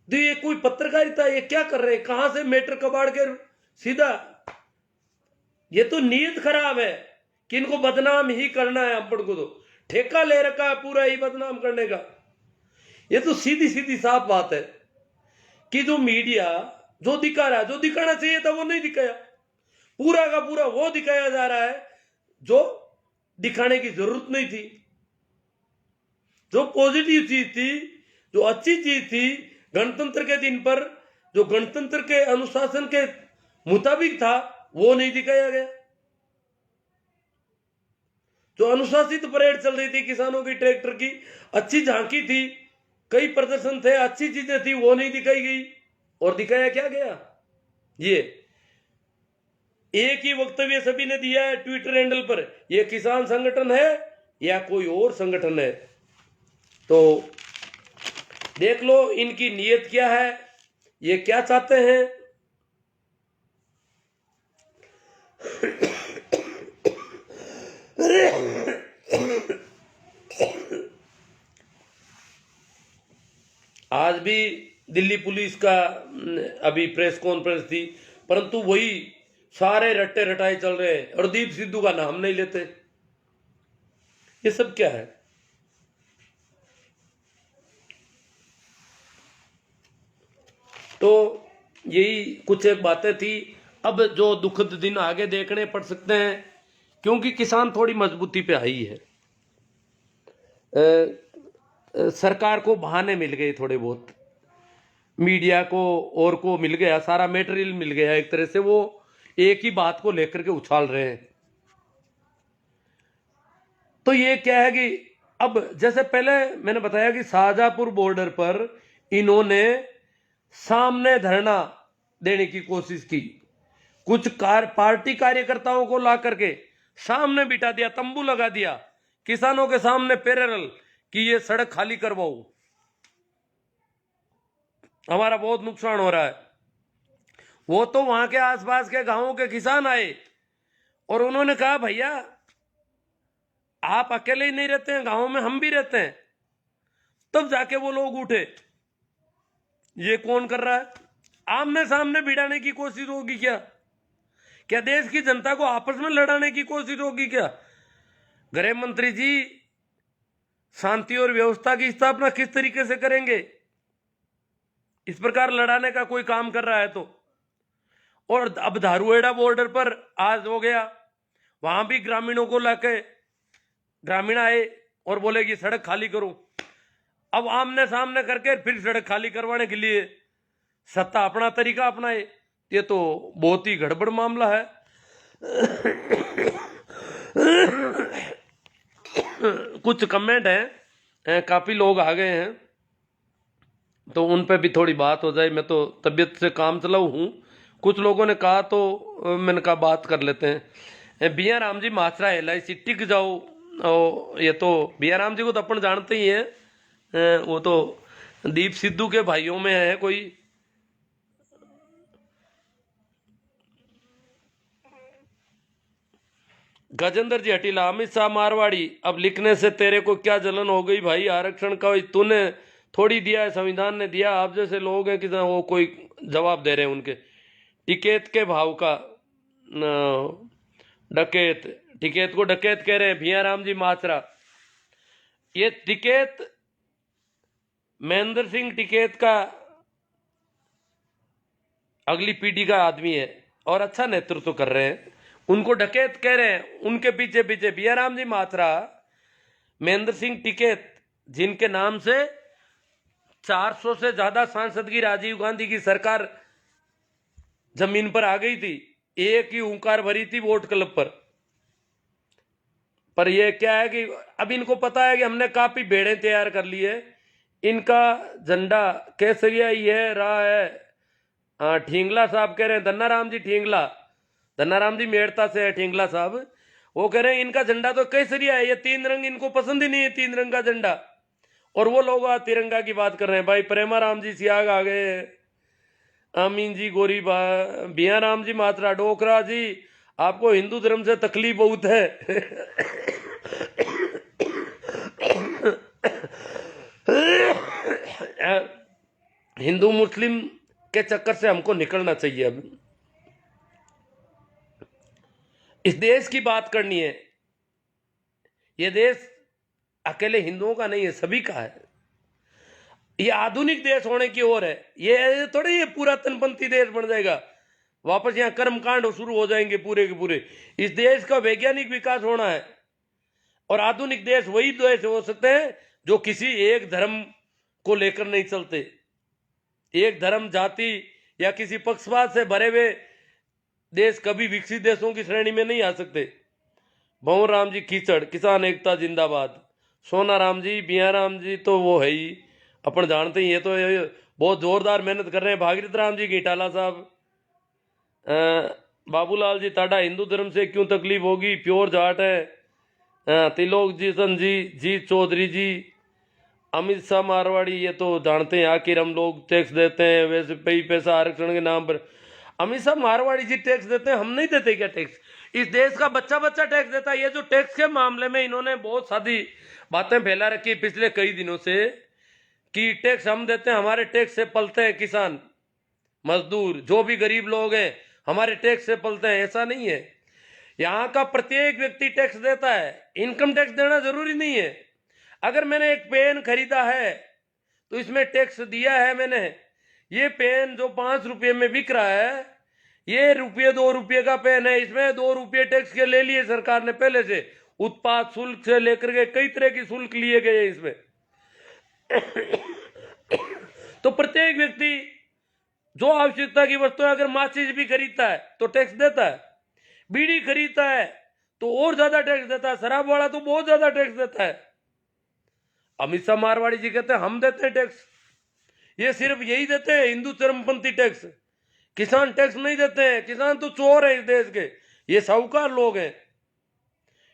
तो ये कोई पत्रकारिता, ये क्या कर रहे हैं? कहां से मैटर कबाड़ के सीधा, ये तो नीयत खराब है कि इनको बदनाम ही करना है। अपन को तो ठेका ले रखा है पूरा ही बदनाम करने का। ये तो सीधी सीधी साफ बात है कि जो मीडिया जो दिखा रहा है, जो दिखाना चाहिए था वो नहीं दिखाया, पूरा का पूरा वो दिखाया जा रहा है जो दिखाने की जरूरत नहीं थी। जो पॉजिटिव चीज थी, जो अच्छी चीज थी, गणतंत्र के दिन पर जो गणतंत्र के अनुशासन के मुताबिक था, वो नहीं दिखाया गया। जो अनुशासित परेड चल रही थी किसानों की, ट्रैक्टर की, अच्छी झांकी थी, कई प्रदर्शन थे, अच्छी चीजें थी, वो नहीं दिखाई गई। और दिखाया क्या गया? ये एक ही वक्तव्य सभी ने दिया है ट्विटर हैंडल पर, ये किसान संगठन है या कोई और संगठन है। तो देख लो इनकी नीयत क्या है, ये क्या चाहते हैं। आज भी दिल्ली पुलिस का अभी प्रेस कॉन्फ्रेंस थी, परंतु वही सारे रट्टे रटाए चल रहे हैं, और दीप सिद्धू का नाम नहीं लेते। ये सब क्या है? तो यही कुछ एक बातें थी। अब जो दुखद दिन आगे देखने पड़ सकते हैं, क्योंकि किसान थोड़ी मजबूती पे आई है। सरकार को बहाने मिल गए, थोड़े बहुत मीडिया को और को मिल गया, सारा मेटेरियल मिल गया, एक तरह से वो एक ही बात को लेकर के उछाल रहे हैं। तो ये क्या है कि अब जैसे पहले मैंने बताया कि शाहजहांपुर बॉर्डर पर इन्होंने सामने धरना देने की कोशिश की, कुछ पार्टी कार्यकर्ताओं को ला करके सामने बिठा दिया, तंबू लगा दिया किसानों के सामने पैरेलल कि ये सड़क खाली करवाओ, हमारा बहुत नुकसान हो रहा है। वो तो वहां के आसपास के गांवों के किसान आए और उन्होंने कहा भैया आप अकेले ही नहीं रहते हैं, गांव में हम भी रहते हैं। तब जाके वो लोग उठे, ये कौन कर रहा है? आमने सामने भिड़ाने की कोशिश होगी क्या? क्या देश की जनता को आपस में लड़ाने की कोशिश होगी क्या? गृह मंत्री जी शांति और व्यवस्था की स्थापना किस तरीके से करेंगे? इस प्रकार लड़ाने का कोई काम कर रहा है तो। और अब धारूहेड़ा बॉर्डर पर आज हो गया, वहां भी ग्रामीणों को लाके ग्रामीण आए और बोले कि सड़क खाली करो। अब आमने सामने करके फिर सड़क खाली करवाने के लिए सत्ता अपना तरीका अपनाए, ये तो बहुत ही गड़बड़ मामला है। कुछ कमेंट हैं, काफी लोग आ गए हैं, तो उन पे भी थोड़ी बात हो जाए। मैं तो तबीयत से काम चलाऊ हूँ, कुछ लोगों ने कहा तो मैंने कहा बात कर लेते हैं। बिया राम जी मात्रा LIC टिक जाओ, ये तो बिया राम जी को तो अपन जानते ही हैं, वो तो दीप सिद्धू के भाइयों में है कोई। गजेंद्र जी हटीला, अमित शाह मारवाड़ी, अब लिखने से तेरे को क्या जलन हो गई भाई? आरक्षण का तूने थोड़ी दिया है, संविधान ने दिया। आप जैसे लोग हैं कि वो कोई जवाब दे रहे हैं उनके। टिकैत के भाव का डकैत, टिकैत को डकैत कह रहे हैं भिया राम जी माचरा। ये टिकैत महेंद्र सिंह टिकैत का अगली पीढ़ी का आदमी है और अच्छा नेतृत्व कर रहे हैं, उनको डकैत कह रहे हैं। उनके पीछे पीछे भिया राम जी माचरा, महेंद्र सिंह टिकैत, जिनके नाम से 400 से ज्यादा सांसद की राजीव गांधी की सरकार जमीन पर आ गई थी, एक ही हुंकार भरी थी वोट क्लब पर ये क्या है कि अब इनको पता है कि हमने काफी भेड़ें तैयार कर ली है। इनका झंडा केसरिया ही है रहा है। ठींगला साहब कह रहे हैं, धन्ना राम जी ठींगला, धन्ना राम जी मेड़ता से है ठींगला साहब, वो कह रहे हैं इनका झंडा तो केसरिया है, ये 3 रंग इनको पसंद ही नहीं है, 3 रंग का झंडा। और वो लोग तिरंगा की बात कर रहे हैं। भाई प्रेमा राम जी सियाग आ गए, अमीन जी गोरी बिया राम जी मात्रा, डोकरा जी आपको हिंदू धर्म से तकलीफ बहुत है। हिंदू मुस्लिम के चक्कर से हमको निकलना चाहिए। अब इस देश की बात करनी है, यह देश अकेले हिंदुओं का नहीं है, सभी का है। ये आधुनिक देश होने की ओर है, ये थोड़ी ये पुरातनपंथी देश बन जाएगा, वापस यहाँ कर्मकांड शुरू हो जाएंगे पूरे के पूरे। इस देश का वैज्ञानिक विकास होना है और आधुनिक देश वही देश हो सकते हैं जो किसी एक धर्म को लेकर नहीं चलते। एक धर्म जाति या किसी पक्षपात से भरे हुए देश कभी विकसित देशों की श्रेणी में नहीं आ सकते। भंवर राम जी कीचड़, किसान एकता जिंदाबाद। सोना राम जी, बिया राम जी तो वो है ही, अपन जानते ही, ये तो बहुत जोरदार मेहनत कर रहे हैं। भागीरथ राम जी घीटाला साहब, बाबूलाल जी टाडा, हिंदू धर्म से क्यों तकलीफ होगी, प्योर जाट है। तिलोक जी सन जी, जीत चौधरी जी, अमित शाह मारवाड़ी, ये तो जानते हैं आखिर हम लोग टैक्स देते हैं वैसे पे ही पैसा आरक्षण के नाम पर। अमित शाह मारवाड़ी जी टैक्स देते हैं, हम नहीं देते क्या टैक्स? इस देश का बच्चा बच्चा टैक्स देता है। ये जो टैक्स के मामले में इन्होंने बहुत सारी बातें फैला रखी है पिछले कई दिनों से कि टैक्स हम देते हैं, हमारे टैक्स से पलते हैं किसान मजदूर, जो भी गरीब लोग हैं हमारे टैक्स से पलते हैं। ऐसा नहीं है, यहाँ का प्रत्येक व्यक्ति टैक्स देता है। इनकम टैक्स देना जरूरी नहीं है। अगर मैंने एक पेन खरीदा है तो इसमें टैक्स दिया है मैंने। ये पेन जो 5 रुपये में बिक रहा है, ये ₹2 का पेन है, इसमें 2 रुपये टैक्स के ले लिए सरकार ने पहले से। उत्पाद शुल्क से लेकर के कई तरह की शुल्क लिए गए हैं इसमें। तो प्रत्येक व्यक्ति जो आवश्यकता की वस्तु है, अगर माचिस भी खरीदता है तो टैक्स देता है, बीड़ी खरीदता है तो और ज्यादा टैक्स देता है, शराब वाला तो बहुत ज्यादा टैक्स देता है। अमित शाह मारवाड़ी जी कहते हैं हम देते हैं टैक्स, ये सिर्फ यही देते हैं हिंदू चरमपंथी टैक्स, किसान टैक्स नहीं देते हैं, किसान तो चोर है इस देश के, ये साहूकार लोग हैं।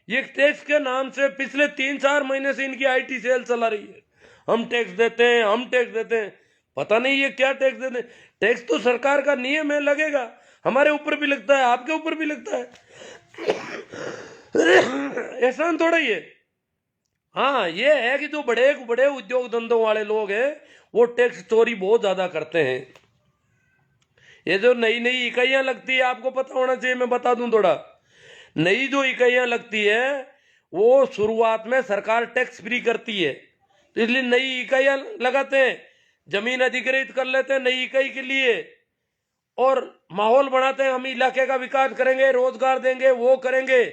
ये टैक्स के नाम से पिछले 3-4 महीने से इनकी आईटी सेल चला रही है, हम टैक्स देते हैं, हम टैक्स देते हैं। पता नहीं ये क्या टैक्स देते हैं। टैक्स तो सरकार का नियम है, लगेगा, हमारे ऊपर भी लगता है, आपके ऊपर भी लगता है, एहसान थोड़ा ही है। हाँ ये है कि जो बड़े बड़े उद्योग धंधों वाले लोग हैं वो टैक्स चोरी बहुत ज्यादा करते हैं। ये जो नई नई इकाइयां लगती है, आपको पता होना चाहिए, मैं बता दूं थोड़ा। नई जो इकाइयां लगती है वो शुरुआत में सरकार टैक्स फ्री करती है, तो इसलिए नई इकाइयां लगाते हैं, जमीन अधिग्रहित कर लेते हैं नई इकाई के लिए, और माहौल बनाते हैं, हम इलाके का विकास करेंगे, रोजगार देंगे, वो करेंगे।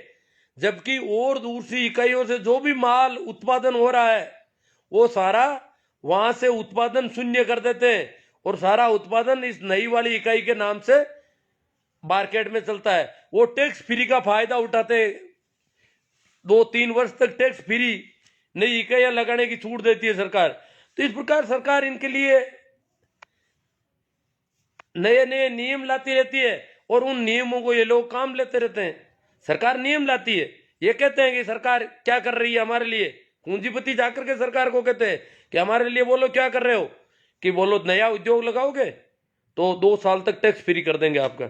जबकि और दूसरी इकाइयों से जो भी माल उत्पादन हो रहा है वो सारा वहां से उत्पादन शून्य कर देते हैं, और सारा उत्पादन इस नई वाली इकाई के नाम से मार्केट में चलता है। वो टैक्स फ्री का फायदा उठाते, 2-3 वर्ष तक टैक्स फ्री नई इकाइयां लगाने की छूट देती है सरकार। तो इस प्रकार सरकार इनके लिए नए नए नियम लाती रहती है, और उन नियमों को ये लोग काम लेते रहते हैं। सरकार नियम लाती है, ये कहते हैं कि सरकार क्या कर रही है हमारे लिए, पूंजीपति जाकर के सरकार को कहते हैं कि हमारे लिए बोलो क्या कर रहे हो, कि बोलो नया उद्योग लगाओगे तो 2 साल तक टैक्स फ्री कर देंगे आपका।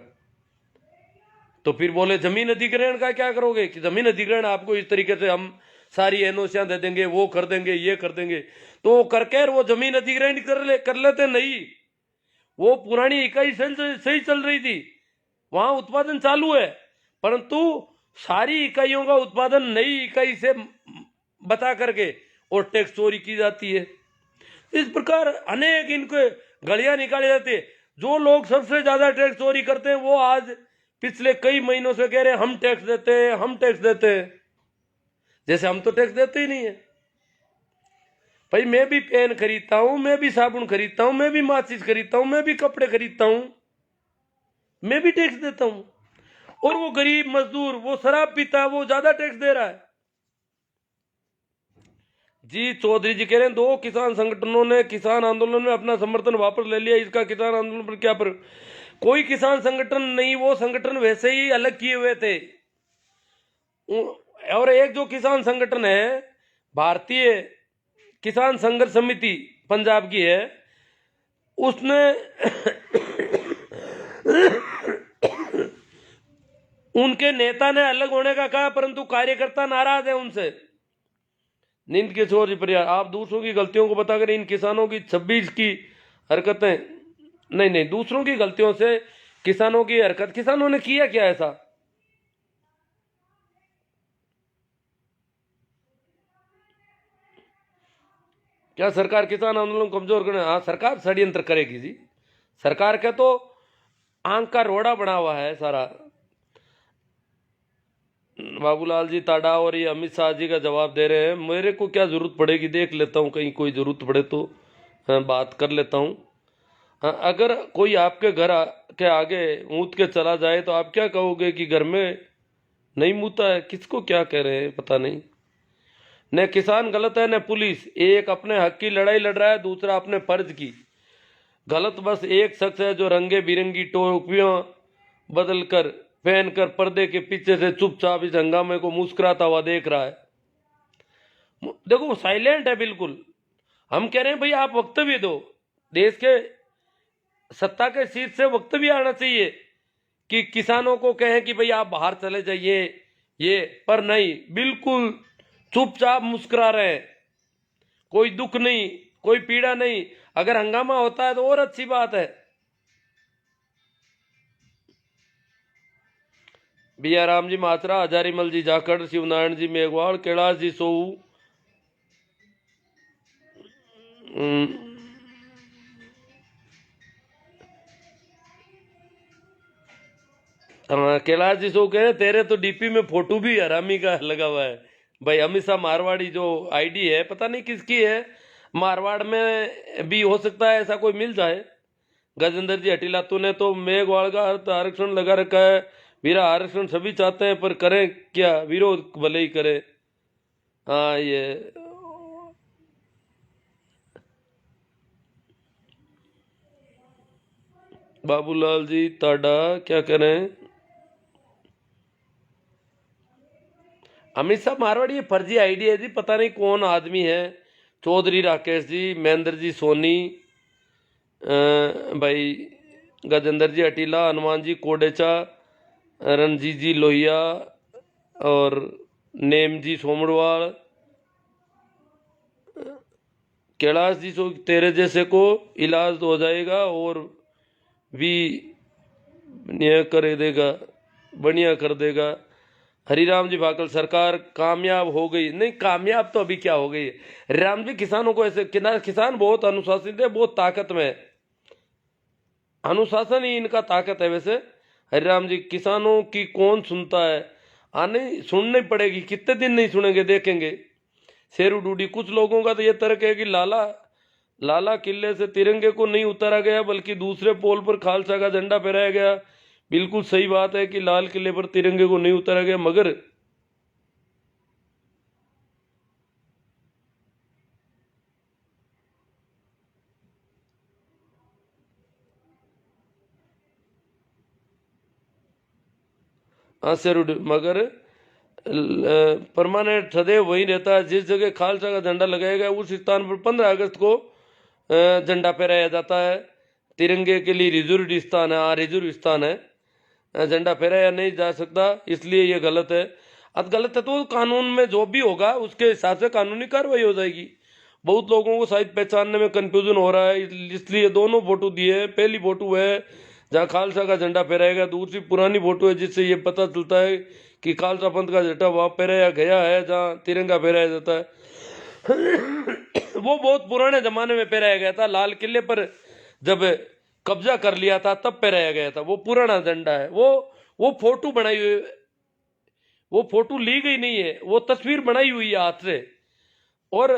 तो फिर बोले जमीन अधिग्रहण का क्या करोगे, कि जमीन अधिग्रहण आपको इस तरीके से हम सारी एनओसियां दे देंगे, वो कर देंगे, ये कर देंगे। तो करके वो जमीन अधिग्रहण कर लेते नहीं, वो पुरानी इकाई सही चल रही थी, वहां उत्पादन चालू है, परंतु सारी इकाइयों का उत्पादन नई इकाई से बचा करके और टैक्स चोरी की जाती है। इस प्रकार अनेक इनके गलियां निकाली जाती है। जो लोग सबसे ज्यादा टैक्स चोरी करते हैं वो आज पिछले कई महीनों से कह रहे हैं हम टैक्स देते हैं, हम टैक्स देते हैं, जैसे हम तो टैक्स देते ही नहीं है। भाई मैं भी पेन खरीदता हूं, मैं भी साबुन खरीदता हूं, मैं भी माचिस खरीदता हूं, मैं भी कपड़े खरीदता हूं, मैं भी टैक्स देता हूं। और वो गरीब मजदूर, वो शराब पीता है, वो ज्यादा टैक्स दे रहा है। जी चौधरी जी कह रहे हैं 2 किसान संगठनों ने किसान आंदोलन में अपना समर्थन वापस ले लिया, इसका किसान आंदोलन पर क्या पर? कोई किसान संगठन नहीं, वो संगठन वैसे ही अलग किए हुए थे। और एक जो किसान संगठन है भारतीय किसान संघर्ष समिति पंजाब की है, उसने उनके नेता ने अलग होने का कहा, परंतु कार्यकर्ता नाराज है उनसे। नींद के छोर पर आप दूसरों की गलतियों को बताकर इन किसानों की 26 की हरकतें, नहीं दूसरों की गलतियों से किसानों की हरकत, किसानों ने किया क्या ऐसा? क्या सरकार किसान आंदोलन कमजोर करने? हाँ सरकार षड्यंत्र करेगी जी, सरकार का तो आंख का रोड़ा बना हुआ है सारा। बाबूलाल जी टाडा और ये अमित शाह जी का जवाब दे रहे हैं, मेरे को क्या जरूरत पड़ेगी, देख लेता हूँ कहीं कोई जरूरत पड़े तो बात कर लेता हूँ। अगर कोई आपके घर के आगे मूत के चला जाए तो आप क्या कहोगे कि घर में नहीं मूता है? किसको क्या कह रहे हैं पता नहीं। न किसान गलत है न पुलिस, एक अपने हक की लड़ाई लड़ रहा है, दूसरा अपने फर्ज की। गलत बस एक शख्स है जो रंगे बिरंगी टोपियां बदल कर पहन कर पर्दे के पीछे से चुपचाप इस हंगामे को मुस्कुराता हुआ देख रहा है। देखो वो साइलेंट है बिल्कुल। हम कह रहे हैं भाई आप वक्तव्य दो, देश के सत्ता के सीट से वक्तव्य आना चाहिए कि किसानों को कहें कि भाई आप बाहर चले जाइए, ये पर नहीं, बिल्कुल चुपचाप मुस्कुरा रहे हैं, कोई दुख नहीं, कोई पीड़ा नहीं। अगर हंगामा होता है तो और अच्छी बात है। बिया राम जी मात्रा, हजारीमल जी जाखड़, शिवनारायण जी मेघवाल, कैलाश जी सोऊ, हाँ, कैलाश जी सो कहे तेरे तो डीपी में फोटो भी हरामी का लगा हुआ है। भाई हमेशा मारवाड़ी जो आईडी है पता नहीं किसकी है, मारवाड़ में भी हो सकता है ऐसा कोई मिल जाए। गजेंद्र जी हटीला तूने तो मेघवाल का अर्थ आरक्षण लगा रखा है, वीरा आरक्षण सभी चाहते हैं पर करें क्या, विरोध भले ही करे। हाँ ये बाबूलाल जी ताडा क्या करें। अमित शाह मारवाड़ी ये फर्जी आईडी है जी, पता नहीं कौन आदमी है। चौधरी राकेश जी, महेंद्र जी सोनी, भाई गजेंद्र जी अटीला, हनुमान जी कोडेचा, रणजीत जी लोहिया और नेम जी सोमड़वाल, कैलाश जी सो तेरे जैसे को इलाज हो जाएगा और भी बढ़िया कर देगा, बढ़िया कर देगा। हरिराम जी भाकल सरकार कामयाब हो गई, नहीं कामयाब तो अभी क्या हो गई। हरिराम जी किसानों को ऐसे किसान बहुत अनुशासित है, बहुत ताकत में है, अनुशासन ही इनका ताकत है। वैसे हरिराम जी किसानों की कौन सुनता है, आने सुननी पड़ेगी, कितने दिन नहीं सुनेंगे देखेंगे। शेरू डूडी कुछ लोगों का तो ये तर्क है कि लाला लाला किले से तिरंगे को नहीं उतारा गया बल्कि दूसरे पोल पर खालसा का झंडा फहराया गया। बिल्कुल सही बात है कि लाल किले पर तिरंगे को नहीं उतारा गया, मगर मगर परमानेंट सदैव वही रहता है। जिस जगह खालसा का झंडा लगाया गया उस स्थान पर 15 अगस्त को झंडा फहराया जाता है। तिरंगे के लिए रिजर्व स्थान है, रिजर्व स्थान है, झंडा फहराया नहीं जा सकता, इसलिए ये गलत है। अब गलत है तो कानून में जो भी होगा उसके हिसाब से कानूनी कार्रवाई हो जाएगी। बहुत लोगों को शायद पहचानने में कंफ्यूजन हो रहा है, इसलिए दोनों फोटो दिए। पहली फोटो है जहाँ खालसा का झंडा फहराएगा, दूसरी पुरानी फोटो है जिससे ये पता चलता है कि खालसा पंथ का झंडा वहाँ फहराया गया है जहाँ तिरंगा फहराया जाता है। वो बहुत पुराने जमाने में फहराया गया था, लाल किले पर जब कब्जा कर लिया था तब फहराया गया था, वो पुराना झंडा है। वो फोटो बनाई हुई, वो फोटो ली गई नहीं है, वो तस्वीर बनाई हुई है हाथ से। और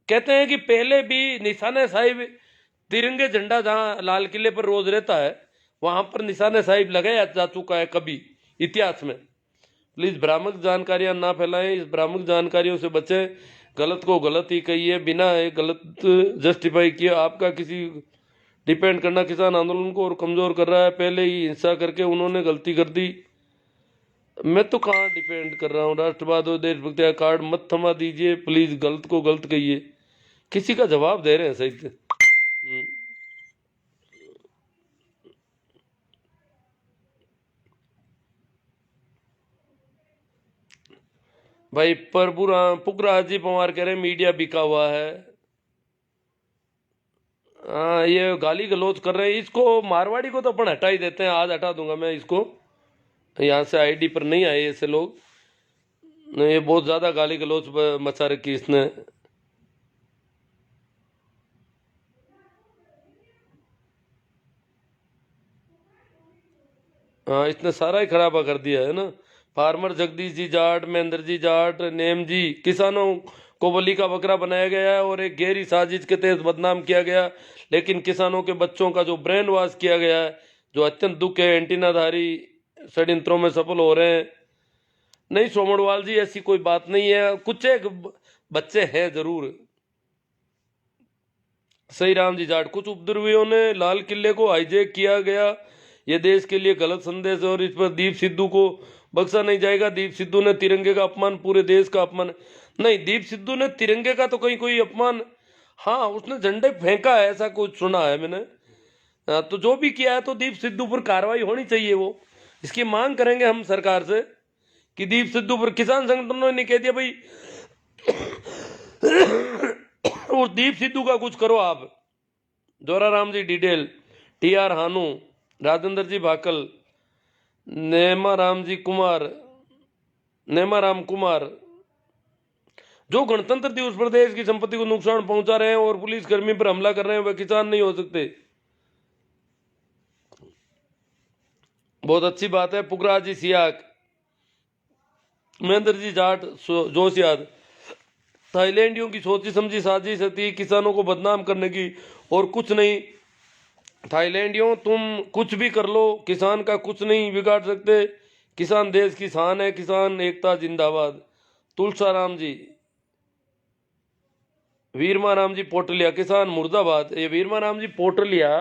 कहते हैं कि पहले भी निशाने साहिब तिरंगे झंडा जहां लाल किले पर रोज रहता है वहां पर निशाने साहिब लगाया जा चुका है कभी इतिहास में। प्लीज भ्रामक जानकारियां ना फैलाएं, इस भ्रामक जानकारियों से बचें। गलत को गलत ही कहिए, बिना गलत जस्टिफाई किए आपका किसी डिपेंड करना किसान आंदोलन को और कमजोर कर रहा है। पहले ही हिंसा करके उन्होंने गलती कर दी। मैं तो कहाँ डिपेंड कर रहा हूँ, राष्ट्रवाद और देशभक्ति का कार्ड मत थमा दीजिए प्लीज, गलत को गलत कहिए। किसी का जवाब दे रहे हैं सही से। भाई पुखराज जी पवार कह रहे मीडिया बिका हुआ है। हाँ ये गाली गलौज कर रहे हैं, इसको मारवाड़ी को तो अपन हटा ही देते हैं। आज हटा दूंगा मैं इसको, यहाँ से आईडी पर नहीं आए ऐसे लोग। ये बहुत ज्यादा गाली गलौज मचा रखी इसने। हाँ इसने सारा ही खराबा कर दिया है ना। फार्मर जगदीश जी जाट, महेंद्र जी जाट, नेम जी, किसानों को बलि का बकरा बनाया गया है और एक गहरी साजिश के तहत बदनाम किया गया। लेकिन किसानों के बच्चों का जो ब्रेन वॉश किया गया है, जो अत्यंत दुख है, एंटीनाधारी षड्यंत्रों में सफल हो रहे हैं। नहीं सोमड़वाल जी ऐसी कोई बात नहीं है, कुछ एक बच्चे हैं जरूर। सही राम जी जाट, कुछ उपद्रवियों ने लाल किले को हाईजैक किया गया, ये देश के लिए गलत संदेश है और इस पर दीप सिद्धू को बख्शा नहीं जाएगा। दीप सिद्धू ने तिरंगे का अपमान, पूरे देश का अपमान नहीं, दीप सिद्धू ने तिरंगे का तो कहीं कोई अपमान, हाँ उसने झंडे फेंका है ऐसा कुछ सुना है मैंने। तो जो भी किया है तो दीप सिद्धू पर कार्रवाई होनी चाहिए। वो इसकी मांग करेंगे हम सरकार से कि दीप सिद्धू पर, किसान संगठनों ने कह दिया भाई उस दीप सिद्धू का कुछ करो आप। जोराराम जी डिटेल, TR हानू, राजेंद्र जी भाकल, नेमाराम कुमार, जो गणतंत्र दिवस पर देश की संपत्ति को नुकसान पहुंचा रहे हैं और पुलिसकर्मी पर हमला कर रहे हैं वह किसान नहीं हो सकते। बहुत अच्छी बात है। पुखराज जी सियाक, महेंद्र जी जाट जोशियाद, थाईलैंडियों की सोची समझी साजिश थी किसानों को बदनाम करने की और कुछ नहीं। थाईलैंडियों तुम कुछ भी कर लो, किसान का कुछ नहीं बिगाड़ सकते। किसान देश की शान है, किसान एकता जिंदाबाद। तुलसाराम जी, वीरमाराम जी पोटलिया, किसान मुर्दाबाद। ये वीरमाराम जी पोटलिया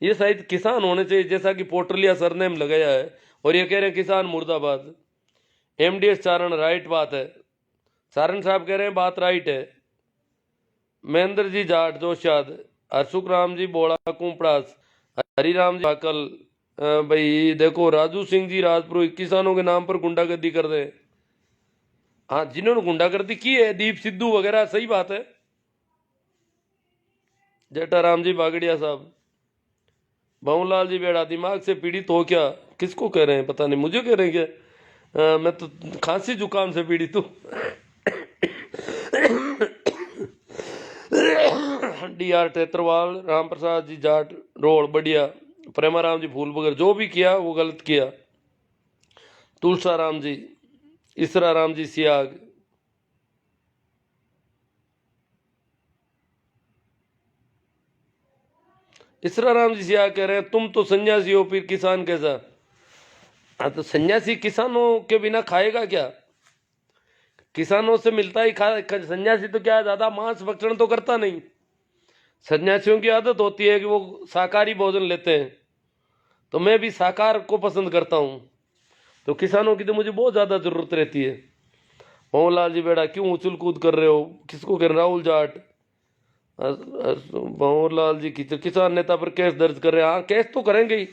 ये शायद किसान होने चाहिए, जैसा कि पोटलिया सरनेम लगाया है, और ये कह रहे हैं किसान मुर्दाबाद। एमडीएस चारण, राइट बात है। चारण साहब कह रहे हैं बात राइट है। महेंद्र जी जाट जोशाद, अशोक राम जी बोड़ा कुंपड़ास, हरिराम जी भाकल। भाई देखो राजू सिंह जी राजपुरोहित किसानों के नाम पर गुंडागर्दी कर रहे हैं। हाँ, जिन्होंने गुंडागर्दी की है, दीप सिद्धू वगैरह, सही बात है। जेठाराम जी बागड़िया साहब, भवनलाल जी बेड़ा, दिमाग से पीड़ित हो क्या? किसको कह रहे हैं पता नहीं, मुझे कह रहे हैं क्या? मैं तो खांसी जुकाम से पीड़ित हूँ। डी.आर. टेत्रवाल, राम प्रसाद जी जाट रोड बढ़िया, प्रेमाराम जी फूल बगर, जो भी किया वो गलत किया। तुलसाराम जी, इसरा राम जी सियाग, इसरा राम जी सियाग कह रहे हैं तुम तो सन्यासी हो, फिर किसान कैसा? हाँ, तो सन्यासी किसानों के बिना खाएगा क्या? किसानों से मिलता ही खा। सन्यासी तो क्या ज्यादा मांस भक्षण तो करता नहीं। सन्यासियों की आदत होती है कि वो शाकाहारी भोजन लेते हैं, तो मैं भी शाकाहार को पसंद करता हूँ। तो किसानों की तो मुझे बहुत ज्यादा जरूरत रहती है। मोहनलाल जी बेड़ा, क्यों उछल कूद कर रहे हो? किसको कर? राहुल जाट, मोहनलाल जी किसान नेता पर केस दर्ज कर रहे हैं। हाँ, केस तो करेंगे ही,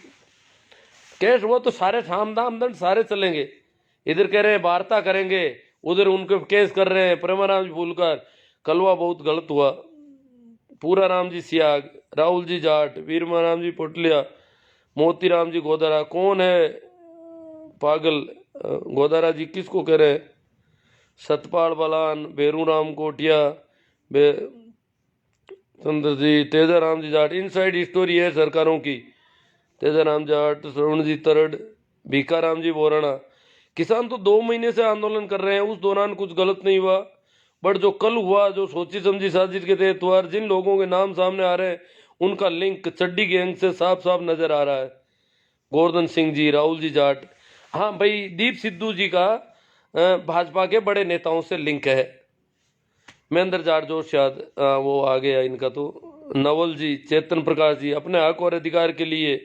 केस वो तो सारे साम दाम दंड सारे चलेंगे। इधर कह रहे हैं वार्ता करेंगे, उधर उनके केस कर रहे हैं। प्रेमाराम जी फूलकर, कलवा बहुत गलत हुआ। पूरा राम जी सियाग, राहुल जी जाट, वीरमाराम जी पोटलिया, मोतीराम जी गोदारा। कौन है पागल? गोदारा जी किसको कह रहे हैं? सतपाल बलान, बेरूराम कोटिया, चंद्र जी, तेजाराम जी जाट। इनसाइड स्टोरी है सरकारों की। तेजाराम जाट, श्रवण जी तरड़, भीखाराम जी बोराना। किसान तो 2 महीने से आंदोलन कर रहे हैं, उस दौरान कुछ गलत नहीं हुआ, बट जो कल हुआ, जो सोची समझी साजिश के तहत हुआ, जिन लोगों के नाम सामने आ रहे हैं उनका लिंक चड्डी गैंग से साफ साफ नजर आ रहा है। गोवर्धन सिंह जी, राहुल जी जाट। हाँ भाई, दीप सिद्धू जी का भाजपा के बड़े नेताओं से लिंक है। महेंद्र जाट जोशियाद, वो आ गया इनका तो। नवल जी, चेतन प्रकाश जी, अपने हक और अधिकार के लिए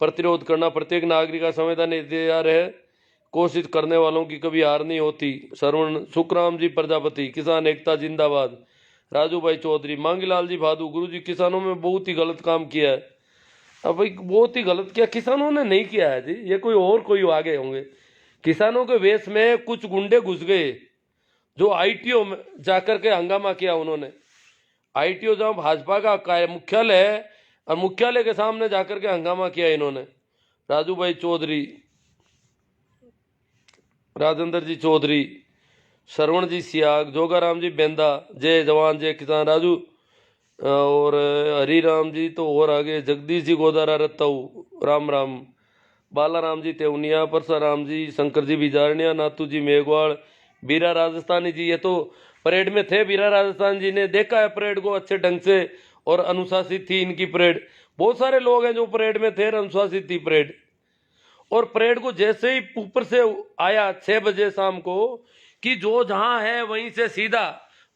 प्रतिरोध करना प्रत्येक नागरिक का संविधान इख्तियार है, कोशिश करने वालों की कभी हार नहीं होती। सरवण सुखराम जी प्रजापति, किसान एकता जिंदाबाद। राजू भाई चौधरी, मांगीलाल जी भादू, गुरु जी किसानों में बहुत ही गलत काम किया है। अब भाई बहुत ही गलत किया, किसानों ने नहीं किया है जी, ये कोई आगे होंगे। किसानों के वेश में कुछ गुंडे घुस गए जो आईटीओ में जाकर के हंगामा किया उन्होंने। आईटीओ जहां भाजपा का मुख्यालय है, और मुख्यालय के सामने जाकर के हंगामा किया इन्होंने। राजू भाई चौधरी, राजेंद्र जी चौधरी, श्रवण जी सियाग, जोगाराम जी बेंदा, जय जवान जय किसान राजू, और हरिराम जी तो और आगे, जगदीश जी गोदारा रत्ताऊ, राम राम, बालाराम जी तेवनिया, परसाराम जी, शंकर जी बिजारनिया, नाथू जी मेघवाड़, बीरा राजस्थानी जी। ये तो परेड में थे, बीरा राजस्थान जी ने देखा है परेड को अच्छे ढंग से, और अनुशासित थी इनकी परेड। बहुत सारे लोग हैं जो परेड में थे, अनुशासित थी परेड। और परेड को जैसे ही ऊपर से आया 6 बजे शाम को कि जो जहां है वहीं से सीधा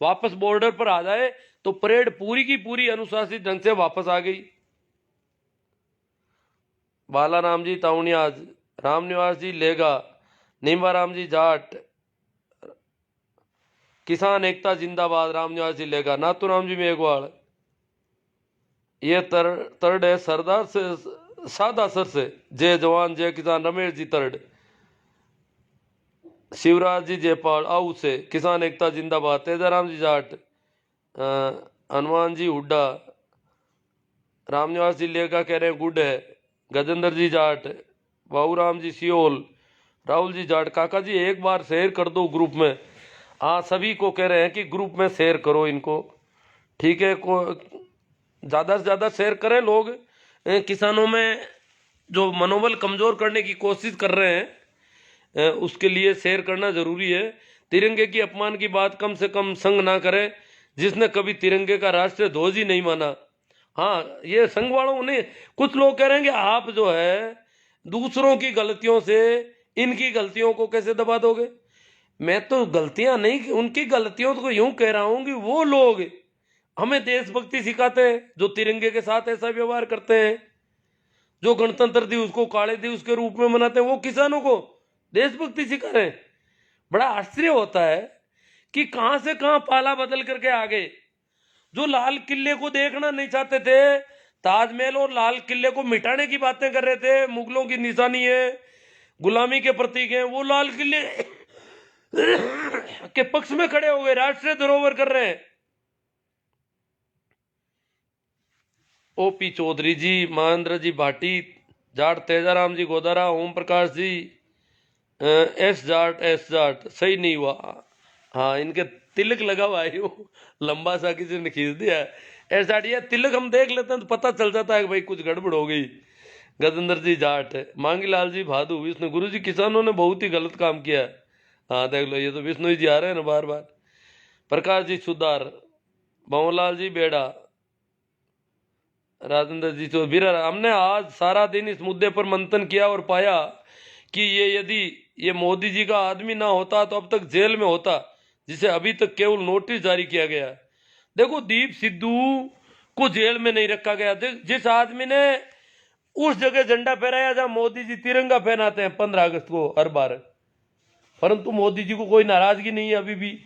वापस बॉर्डर पर आ जाए, तो परेड पूरी की पूरी अनुशासित ढंग से वापस आ गई। बालाराम जी ताउनियाज, रामनिवास जी लेगा, नीमाराम जी जाट, किसान एकता जिंदाबाद, रामनिवास जी लेगा, नाथूराम जी मेघवाड़। ये तरड है सरदार से सादा सर से, जय जवान जय किसान, रमेश जी तरड, शिवराज जी जयपाल आऊ से, किसान एकता जिंदाबाद, तेजाराम जी जाट, हनुमान जी हुड्डा, रामनिवास जी लेगा कह रहे हैं गुड है, गजेंद्र जी जाट, बाबूराम जी सियोल, राहुल जी जाट। काका जी एक बार शेयर कर दो ग्रुप में। हाँ, सभी को कह रहे हैं कि ग्रुप में शेयर करो इनको, ठीक है? को ज़्यादा से ज़्यादा शेयर करें लोग, किसानों में जो मनोबल कमजोर करने की कोशिश कर रहे हैं उसके लिए शेयर करना जरूरी है। तिरंगे की अपमान की बात कम से कम संघ ना करे, जिसने कभी तिरंगे का राष्ट्रीय ध्वज ही नहीं माना। हाँ, ये संघ वालों ने, कुछ लोग कह रहे हैं कि आप जो है दूसरों की गलतियों से इनकी गलतियों को कैसे दबा दोगे। मैं तो गलतियां नहीं, उनकी गलतियों को यूं कह रहा हूं कि वो लोग हमें देशभक्ति सिखाते हैं जो तिरंगे के साथ ऐसा व्यवहार करते हैं, जो गणतंत्र दिवस को काले दिवस के रूप में मनाते हैं, वो किसानों को देशभक्ति सिखा रहे हैं। बड़ा आश्चर्य होता है कि कहां से कहां पाला बदल करके आ गए। जो लाल किले को देखना नहीं चाहते थे, ताजमहल और लाल किले को मिटाने की बातें कर रहे थे, मुगलों की निशानी है, गुलामी के प्रतीक हैं, वो लाल किले के पक्ष में खड़े हो गए, राष्ट्रीय धरोहर कर रहे हैं। ओपी चौधरी जी, महेंद्र जी भाटी जाट, तेजाराम जी गोदारा, ओम प्रकाश जी, एस जाट सही नहीं हुआ। हाँ, इनके तिलक लगा हुआ है, वो लंबा सा किसी ने खींच दिया है। एस जाट, ये तिलक हम देख लेते हैं तो पता चल जाता है कि भाई कुछ गड़बड़ हो गई। गजेंद्र जी जाट, मांगीलाल जी भादू, विष्णु गुरु जी, किसानों ने बहुत ही गलत काम किया है। हाँ देख लो, ये तो विष्णु जी आ रहे हैं ना बार बार। प्रकाश जी सुधार, भंवरलाल जी बेड़ा, राजेंद्र जी तो बिरर। हमने आज सारा दिन इस मुद्दे पर मंथन किया और पाया कि यदि ये मोदी जी का आदमी ना होता तो अब तक जेल में होता, जिसे अभी तक केवल नोटिस जारी किया गया है। देखो, दीप सिद्धू को जेल में नहीं रखा गया। जिस आदमी ने उस जगह झंडा फहराया जहां मोदी जी तिरंगा पहनाते हैं 15 अगस्त को हर बार, परंतु मोदी जी को कोई नाराजगी नहीं है अभी भी।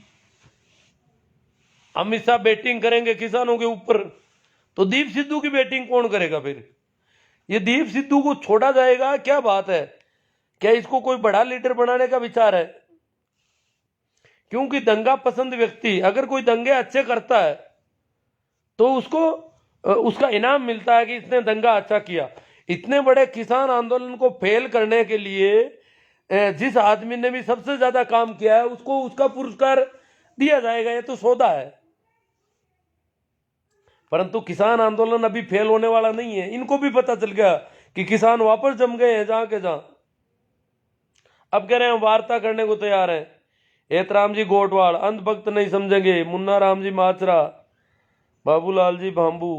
अमित शाह बैटिंग करेंगे किसानों के ऊपर, तो दीप सिद्धू की बैटिंग कौन करेगा फिर? ये दीप सिद्धू को छोड़ा जाएगा? क्या बात है, क्या इसको कोई बड़ा लीडर बनाने का विचार है? क्योंकि दंगा पसंद व्यक्ति अगर कोई दंगे अच्छे करता है तो उसको उसका इनाम मिलता है कि इसने दंगा अच्छा किया। इतने बड़े किसान आंदोलन को फेल करने के लिए जिस आदमी ने भी सबसे ज्यादा काम किया है उसको उसका पुरस्कार दिया जाएगा, ये तो सौदा है। परंतु किसान आंदोलन अभी फेल होने वाला नहीं है। इनको भी पता चल गया कि किसान वापस जम गए हैं जहां के जहां। अब कह रहे हैं वार्ता करने को तैयार है। एतराम जी गोटवाड़, अंधभक्त नहीं समझेंगे। मुन्ना राम जी माचरा, बाबूलाल जी भांबू,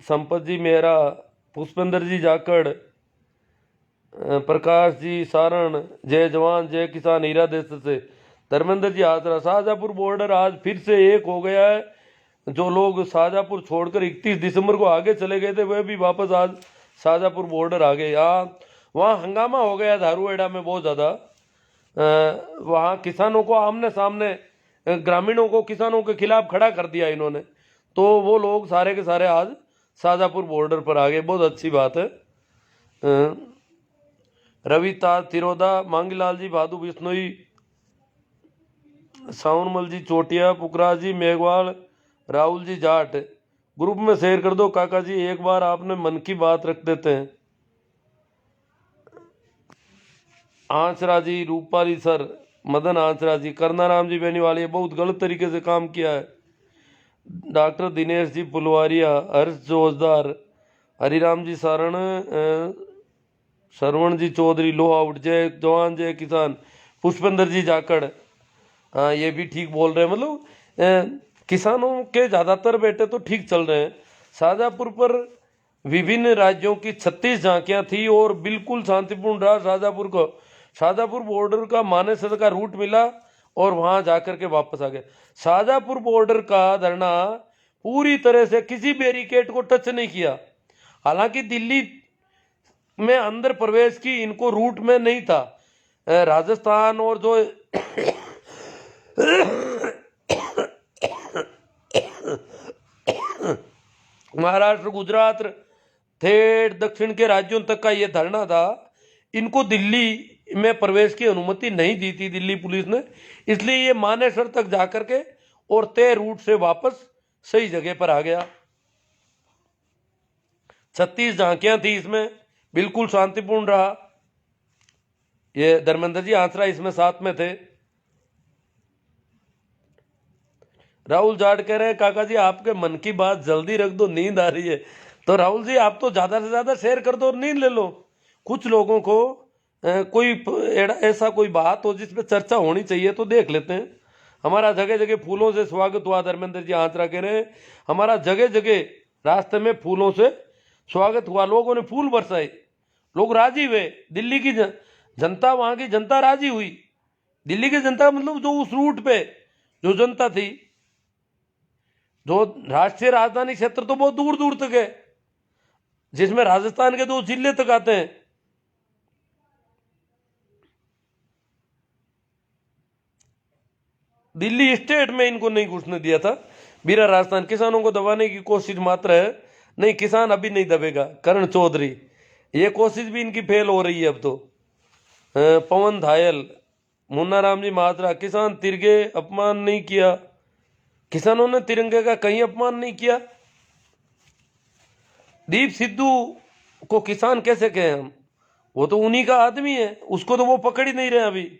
संपत जी मेहरा, पुष्पेंद्र जी जाखड़, प्रकाश जी सारण, जय जवान जय किसान हीरा देश से, धर्मेंद्र जी आचरा। शाहजहांपुर बॉर्डर आज फिर से एक हो गया है। जो लोग शाहजहांपुर छोड़कर 31 दिसंबर को आगे चले गए थे वह भी वापस आज शाहजहांपुर बॉर्डर आ गए। वहाँ हंगामा हो गया धारूहेड़ा में बहुत ज़्यादा। वहाँ किसानों को आमने सामने, ग्रामीणों को किसानों के खिलाफ खड़ा कर दिया इन्होंने, तो वो लोग सारे के सारे आज शाहजहांपुर बॉर्डर पर आ गए। बहुत अच्छी बात है। रवि ताज तिरोदा, मांगीलाल जी भादू बिश्नोई, सावनमल जी चोटिया, पुखराज जी मेघवाल, राहुल जी जाट। ग्रुप में शेयर कर दो काका जी, एक बार आपने मन की बात रख देते हैं। आंचरा जी, रूपाली सर, मदन आंचरा जी, करनाराम जी बेनीवाली, बहुत गलत तरीके से काम किया है। डॉक्टर दिनेश जी पुलवारिया, हर्ष जोजदार, हरिराम जी सारण, श्रवण जी चौधरी लोहाउट, जय जवान जय किसान, पुष्पेंद्र जी जाखड़। हाँ, ये भी ठीक बोल रहे हैं। मतलब किसानों के ज़्यादातर बेटे तो ठीक चल रहे हैं। शाहजहांपुर पर विभिन्न राज्यों की 36 झांकियां थी और बिल्कुल शांतिपूर्ण रहा शाहजहांपुर को। शाहजहांपुर बॉर्डर का मानेसर का रूट मिला और वहां जाकर के वापस आ गए। शाहजहांपुर बॉर्डर का धरना पूरी तरह से किसी बैरिकेड को टच नहीं किया। हालांकि दिल्ली में अंदर प्रवेश की इनको रूट में नहीं था। राजस्थान और जो महाराष्ट्र, गुजरात, ठेठ दक्षिण के राज्यों तक का ये धरना था। इनको दिल्ली में प्रवेश की अनुमति नहीं दी थी दिल्ली पुलिस ने, इसलिए ये मानेसर तक जाकर के और तय रूट से वापस सही जगह पर आ गया। 36 झांकियां थी इसमें, बिल्कुल शांतिपूर्ण रहा। ये धर्मेंद्र जी आंचरा इसमें साथ में थे। राहुल जाट कह रहे हैं काका जी आपके मन की बात जल्दी रख दो, नींद आ रही है। तो राहुल जी आप तो ज्यादा से ज्यादा शेयर कर दो और नींद ले लो। कुछ लोगों को कोई ऐसा कोई बात हो जिस पे चर्चा होनी चाहिए तो देख लेते हैं। हमारा जगह जगह फूलों से स्वागत हुआ, धर्मेंद्र जी आंतरा कह रहे हैं, हमारा जगह जगह रास्ते में फूलों से स्वागत हुआ, लोगों ने फूल बरसाए, लोग राजी हुए। दिल्ली की जनता, वहां की जनता राजी हुई। दिल्ली की जनता मतलब जो उस रूट पे जो जनता थी, जो राष्ट्रीय राजधानी क्षेत्र तो बहुत दूर दूर तक है, जिसमें राजस्थान के 2 जिले तक आते हैं। दिल्ली स्टेट में इनको नहीं घुसने दिया था। बीरा राजस्थान किसानों को दबाने की कोशिश मात्र है, नहीं किसान अभी नहीं दबेगा। करण चौधरी, ये कोशिश भी इनकी फेल हो रही है अब तो। पवन धायल, मुन्ना राम जी महात्रा, किसान तिरंगे अपमान नहीं किया, किसानों ने तिरंगे का कहीं अपमान नहीं किया। दीप सिद्धू को किसान कैसे कहें हम, वो तो उन्हीं का आदमी है, उसको तो वो पकड़ ही नहीं रहे अभी।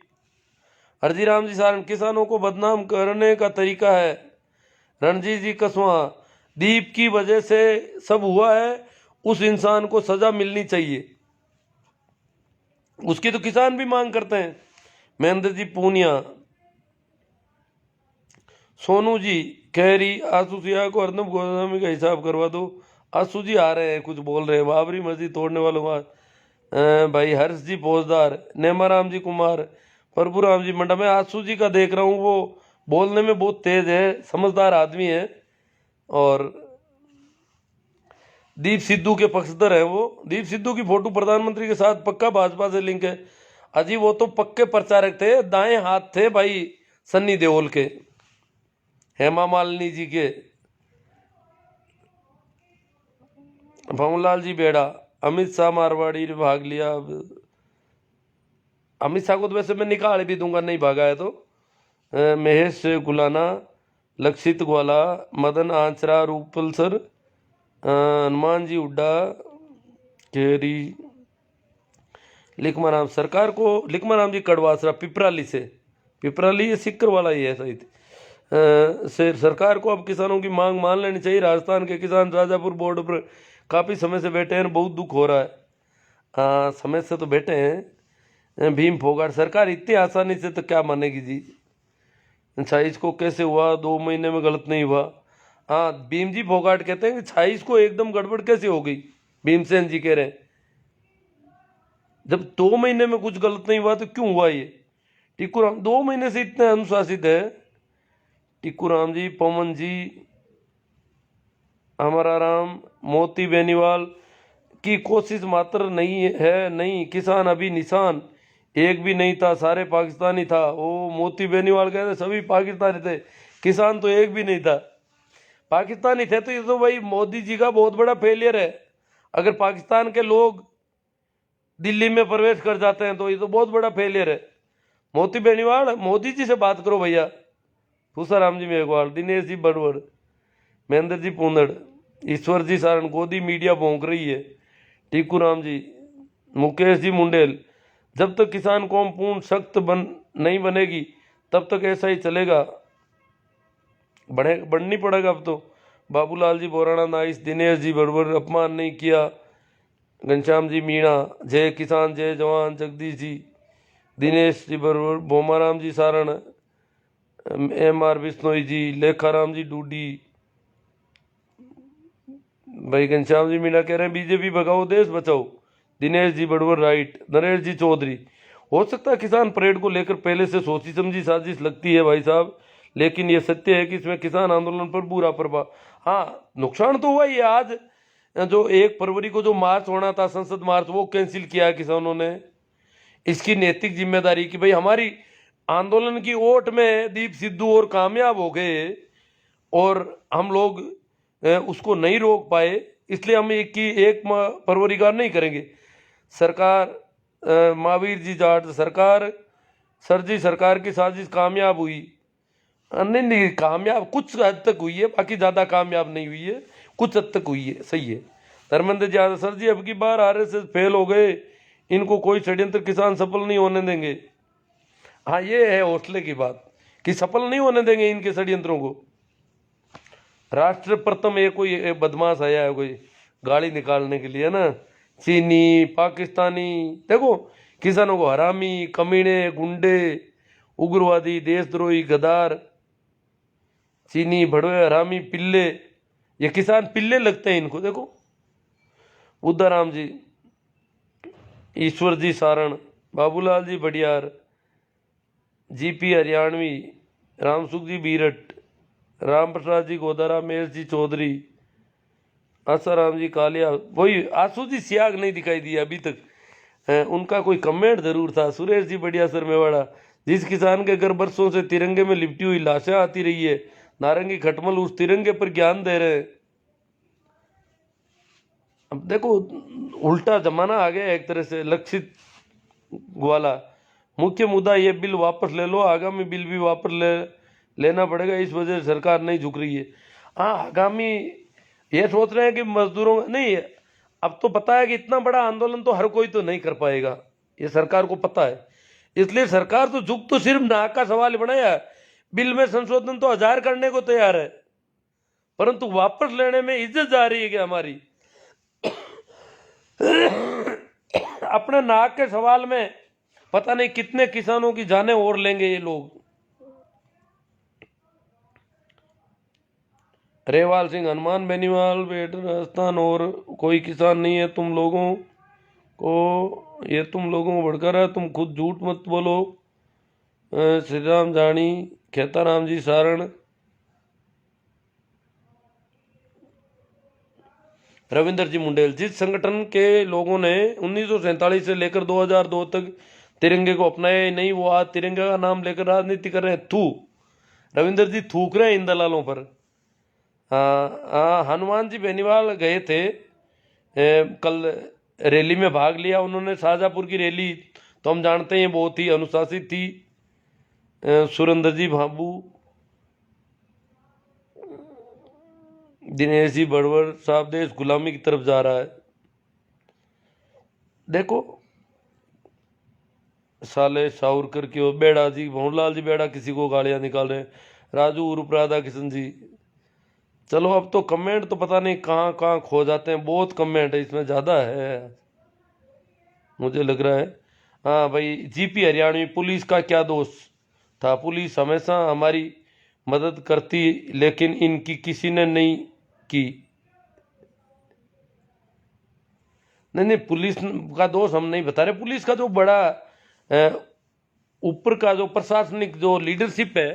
हरजीराम जी सारण, किसानों को बदनाम करने का तरीका है। रणजीत जी कसवा, दीप की वजह से सब हुआ है, उस इंसान को सजा मिलनी चाहिए, उसकी तो किसान भी मांग करते हैं। महेंद्र जी पूनिया, सोनू जी खैरी, आसू सिया को अर्नब गोस्वामी का हिसाब करवा दो। आसू जी आ रहे हैं, कुछ बोल रहे हैं, बाबरी मस्जिद तोड़ने वालों भाई हर्ष जी फौजदार, नेमाराम जी कुमार, प्रभुराम जी मंडा। मैं आसू जी का देख रहा हूँ, वो बोलने में बहुत तेज है, समझदार आदमी है और दीप सिद्धू के पक्षधर है वो। दीप सिद्धू की फोटो प्रधानमंत्री के साथ पक्का भाजपा से लिंक है। अजी वो तो पक्के प्रचारक थे, दाएं हाथ थे भाई सन्नी देओल के, हेमा मालिनी जी के। भवनलाल जी बेड़ा, अमित शाह मारवाड़ी ने भाग लिया। अमित शाह को तो वैसे मैं निकाल भी दूंगा, नहीं भागा है तो। महेश गुलाना, लक्षित ग्वाला, मदन आंचरा, रूपल सर, हनुमान जी हुड्डा, केरी, लिखमाराम सरकार को, लिखमाराम जी कड़वासरा पिपराली से, पिपराली ये सिक्कर वाला ही है सही से। सरकार को अब किसानों की मांग मान लेनी चाहिए। राजस्थान के किसान राजापुर बॉर्डर पर काफ़ी समय से बैठे हैं, बहुत दुख हो रहा है। हाँ समय से तो बैठे हैं। भीम फोगाट, सरकार इतनी आसानी से तो क्या मानेगी जी। अच्छा इसको कैसे हुआ, 2 महीने में गलत नहीं हुआ। हाँ भीम जी फोगाट कहते हैं कि 26 को एकदम गड़बड़ कैसे हो गई, भीमसेन जी कह रहे हैं जब 2 महीने में कुछ गलत नहीं हुआ तो क्यों हुआ ये। टिक्कूराम 2 महीने से इतने अनुशासित है। टिक्कूराम जी, पवन जी, हमारा राम, मोती बेनीवाल की कोशिश मात्र नहीं है, नहीं किसान अभी निशान एक भी नहीं था, सारे पाकिस्तानी था। वो मोती बेनीवाल कहते सभी पाकिस्तानी थे, किसान तो एक भी नहीं था। पाकिस्तानी थे तो ये तो भाई मोदी जी का बहुत बड़ा फेलियर है। अगर पाकिस्तान के लोग दिल्ली में प्रवेश कर जाते हैं तो ये तो बहुत बड़ा फेलियर है। मोती बेनीवाल, मोदी जी से बात करो भैया। फूसाराम जी मेघवाल, दिनेश जी बड़वड़, महेंद्र जी पूंदड़, ईश्वर जी सारण, गोदी मीडिया भोंक रही है। टिक्कूराम जी, मुकेश जी मुंडेल, जब तक किसान कौम पूर्ण सख्त नहीं बनेगी तब तक ऐसा ही चलेगा, बढ़नी पड़ेगा अब तो। बाबूलाल जी बोराना नाइस, दिनेश जी बड़बड़, अपमान नहीं किया। घनश्याम जी मीणा, जय किसान जय जवान, जगदीश जी, दिनेश जी बड़बड़, बोमाराम जी सारण, MR बिश्नोई जी, लेखाराम जी डूडी, भाई घनश्याम जी मीणा कह रहे हैं बीजेपी भगाओ देश बचाओ। दिनेश जी बड़वर राइट। नरेश जी चौधरी, हो सकता है किसान परेड को लेकर पहले से सोची समझी साजिश लगती है भाई साहब, लेकिन ये सत्य है कि इसमें किसान आंदोलन पर बुरा प्रभाव। हाँ नुकसान तो हुआ ही है। आज जो 1 फरवरी को जो मार्च होना था, संसद मार्च, वो कैंसिल किया है किसानों ने। इसकी नैतिक जिम्मेदारी कि भाई हमारी आंदोलन की ओट में दीप सिद्धू और कामयाब हो गए और हम लोग उसको नहीं रोक पाए, इसलिए हम 1 फरवरी का नहीं करेंगे। सरकार, महावीर जी जाट, सरकार सर जी सरकार की साजिश कामयाब हुई। नहीं कामयाब कुछ हद तक हुई है, बाकी ज़्यादा कामयाब नहीं हुई है, कुछ हद तक हुई है, सही है। धर्मेंद्र जी सर जी अब की बार RSS फेल हो गए, इनको कोई षड्यंत्र किसान सफल नहीं होने देंगे। हाँ ये है हौसले की बात कि सफल नहीं होने देंगे इनके षड्यंत्रों को। राष्ट्र प्रथम कोई बदमाश आया है कोई गाड़ी निकालने के लिए ना, चीनी, पाकिस्तानी, देखो किसानों को हरामी, कमीने, गुंडे, उग्रवादी, देशद्रोही, गद्दार, चीनी, भड़वे, हरामी, पिल्ले, ये किसान पिल्ले लगते हैं इनको। देखो बुद्धाराम जी, ईश्वर जी सारण, बाबूलाल जी बडियार, जीपी हरियाणवी, रामसुख जी बीरट, राम प्रसाद जी गोदारा, महेश जी चौधरी, आसाराम जी कालिया, वही आंसू जी सियाग नहीं दिखाई दिया अभी तक। उनका कोई कमेंट जरूर था। सुरेश जी बढ़िया सर मेवाड़ा, जिस किसान के घर बरसों से तिरंगे में लिपटी हुई लाशें आती रही है, नारंगी खटमल उस तिरंगे पर ज्ञान दे रहे हैं। अब देखो उल्टा जमाना आ गया एक तरह से, लक्षित ग्वाला। मुख्य मुद्दा ये बिल वापस ले लो, आगामी बिल भी वापस लेना पड़ेगा, इस वजह से सरकार नहीं झुक रही है। हाँ, आगामी ये सोच रहे हैं कि मजदूरों नहीं, अब तो पता है कि इतना बड़ा आंदोलन तो हर कोई तो नहीं कर पाएगा, ये सरकार को पता है। इसलिए सरकार तो झुक तो सिर्फ नाक का सवाल बनाया है। बिल में संशोधन तो 1000 करने को तैयार है, परंतु वापस लेने में इज्जत जा रही है कि हमारी। अपने नाक के सवाल में पता नहीं कितने किसानों की जानें और लेंगे ये लोग। रेवाल सिंह, हनुमान बेनीवाल, बेट राजस्थान, और कोई किसान नहीं है तुम लोगों को, ये तुम लोगों को भड़का रहा है, तुम खुद झूठ मत बोलो। श्री राम जानी, खेताराम जी सारण, रविंदर जी मुंडेल, जिस संगठन के लोगों ने 1947 से लेकर 2002 तक तिरंगे को अपनाया नहीं, वो आज तिरंगे का नाम लेकर राजनीति कर रहे हैं। थू रविंदर जी, थूक रहे हैं इन दलालों पर। हनुमान जी बेनीवाल गए थे कल, रैली में भाग लिया उन्होंने। शाहजहाँपुर की रैली तो हम जानते हैं बहुत ही अनुशासित थी। सुरेंद्र जी भाबू, दिनेश जी बड़वर साहब, देश गुलामी की तरफ जा रहा है। देखो साले सावरकर की, बेड़ा जी, भवनलाल जी बेड़ा किसी को गालियां निकाल रहे हैं। राजू उर्फ राधा किशन जी, चलो अब तो कमेंट तो पता नहीं कहाँ कहाँ खो जाते हैं, बहुत कमेंट है इसमें, ज़्यादा है मुझे लग रहा है। हाँ भाई, जीपी हरियाणवी, पुलिस का क्या दोष था, पुलिस हमेशा हमारी मदद करती लेकिन इनकी किसी ने नहीं की। नहीं, पुलिस का दोष हम नहीं बता रहे, पुलिस का जो बड़ा ऊपर का जो प्रशासनिक जो लीडरशिप है,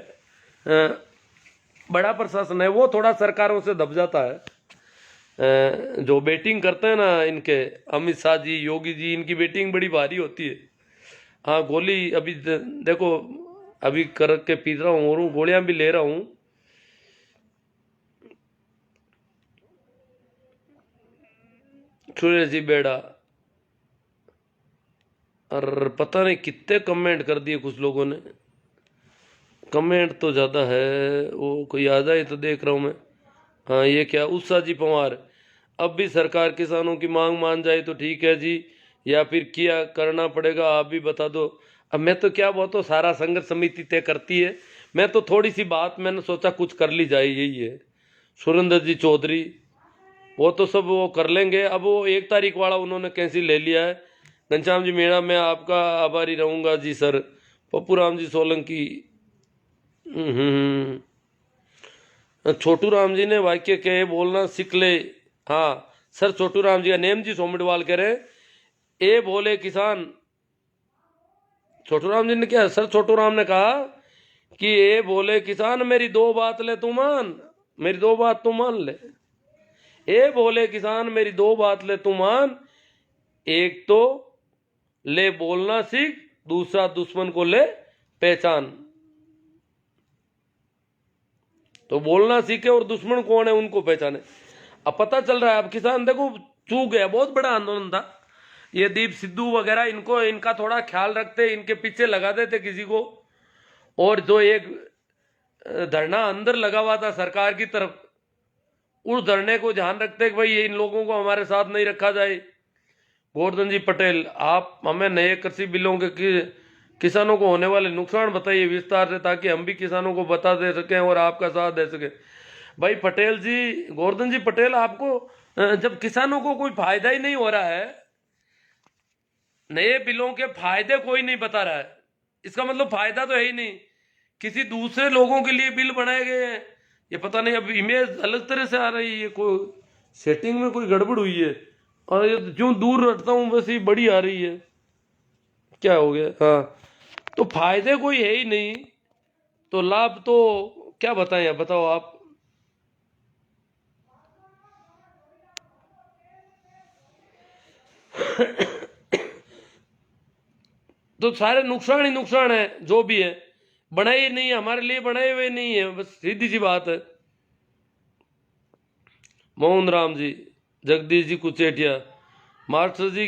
बड़ा प्रशासन है, वो थोड़ा सरकारों से दब जाता है। जो बैटिंग करते हैं ना इनके अमित शाह जी, योगी जी, इनकी बैटिंग बड़ी भारी होती है। हाँ, गोली अभी देखो, अभी कर के पी रहा हूँ और गोलियां भी ले रहा हूँ। सुरेश जी बेड़ा, और पता नहीं कितने कमेंट कर दिए कुछ लोगों ने, कमेंट तो ज़्यादा है, वो कोई आ जाए तो देख रहा हूँ मैं। हाँ, ये क्या, उत्साह जी पवार, अब भी सरकार किसानों की मांग मान जाए तो ठीक है जी, या फिर क्या करना पड़ेगा आप भी बता दो। अब मैं तो क्या, वो तो सारा संघर्ष समिति तय करती है, मैं तो थोड़ी सी बात मैंने सोचा कुछ कर ली जाए, यही है। सुरेंद्र जी चौधरी, वो तो सब वो कर लेंगे। अब वो 1 तारीख वाला उन्होंने कैंसिल ले लिया है। घनश्याम जी मीणा, मैं आपका आभारी रहूँगा जी सर। पप्पू राम जी सोलंकी, छोटू राम जी ने वाक्य के बोलना सीख ले। हाँ सर, छोटू राम जी का नेम जी सोमडवाल कह रहे हैं, ए बोले किसान। छोटू राम जी ने क्या सर, छोटू राम ने कहा कि ए बोले किसान, मेरी 2 बात ले तू मान, मेरी 2 बात तू मान ले। ए बोले किसान, मेरी 2 बात ले तू मान, एक तो ले बोलना सीख, दूसरा दुश्मन को ले पहचान। तो बोलना सीखे और दुश्मन कौन है उनको पहचाने। अब पता चल रहा है, अब किसान देखो चूक गया, बहुत बड़ा आंदोलन था ये। दीप सिद्धू वगैरह इनको, इनका थोड़ा ख्याल रखते, इनके पीछे लगा देते किसी को। और जो एक धरना अंदर लगा हुआ था सरकार की तरफ, उस धरने को ध्यान रखते कि भाई इन लोगों को हमारे साथ नहीं रखा जाए। गोवर्धन जी पटेल, आप हमें नए कृषि बिलों के किसानों को होने वाले नुकसान बताइए विस्तार से, ताकि हम भी किसानों को बता दे सकें और आपका साथ दे सकें। भाई पटेल जी, गोवर्धन जी पटेल, आपको जब किसानों को कोई फायदा ही नहीं हो रहा है नए बिलों के फायदे कोई नहीं बता रहा है। इसका मतलब फायदा तो है ही नहीं, किसी दूसरे लोगों के लिए बिल बनाए गए हैं। ये पता नहीं, अब इमेज अलग तरह से आ रही है, कोई सेटिंग में कोई गड़बड़ हुई है, और ये जो दूर रखता हूँ वैसे ही बड़ी आ रही है, क्या हो गया। हाँ, तो फायदे कोई है ही नहीं, तो लाभ तो क्या बताएं, आप बताओ आप। तो सारे नुकसान ही नुकसान है, जो भी है बनाए नहीं है, हमारे लिए बनाए हुए नहीं है, बस सीधी सी बात है। मोहन राम जी, जगदीश जी कुचेटिया, मास्टर जी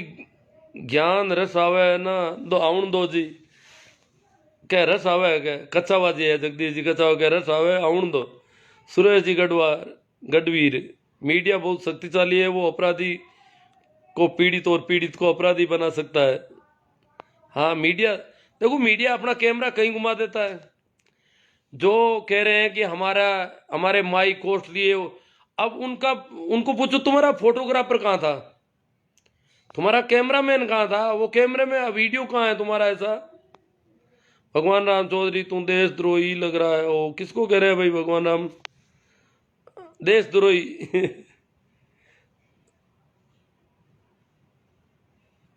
ज्ञान रस आवे ना दो आउन दो जी, क्या रस आवे, क्या कच्चाबाजी है। जगदीश जी कच्चा क्या रस आवे आउन दो। सुरेश जी गढ़वीर, मीडिया बहुत शक्तिशाली है, वो अपराधी को पीड़ित और पीड़ित को अपराधी बना सकता है। हाँ, मीडिया देखो, मीडिया अपना कैमरा कहीं घुमा देता है। जो कह रहे हैं कि हमारे माई कोस्ट लिए, अब उनको पूछो तुम्हारा फोटोग्राफर कहाँ था, तुम्हारा कैमरामैन कहाँ था, वो कैमरे में वीडियो कहाँ है तुम्हारा ऐसा। भगवान राम चौधरी, तुम देशद्रोही लग रहा है। ओ, किसको कह रहे हैं भाई भगवान राम देशद्रोही।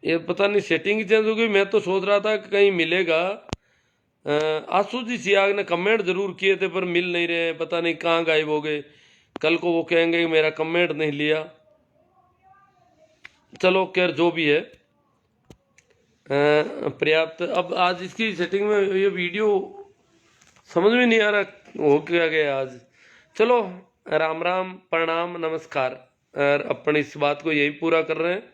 ये पता नहीं सेटिंग चेंज हो गई। मैं तो सोच रहा था कि कहीं मिलेगा। आशु जी सियाग ने कमेंट जरूर किए थे पर मिल नहीं रहे हैं, पता नहीं कहाँ गायब हो गए। कल को वो कहेंगे कि मेरा कमेंट नहीं लिया। चलो खैर, जो भी है पर्याप्त। अब आज इसकी सेटिंग में ये वीडियो समझ में नहीं आ रहा हो क्या गया आज। चलो, राम राम, प्रणाम, नमस्कार, और अपन इस बात को यही पूरा कर रहे हैं।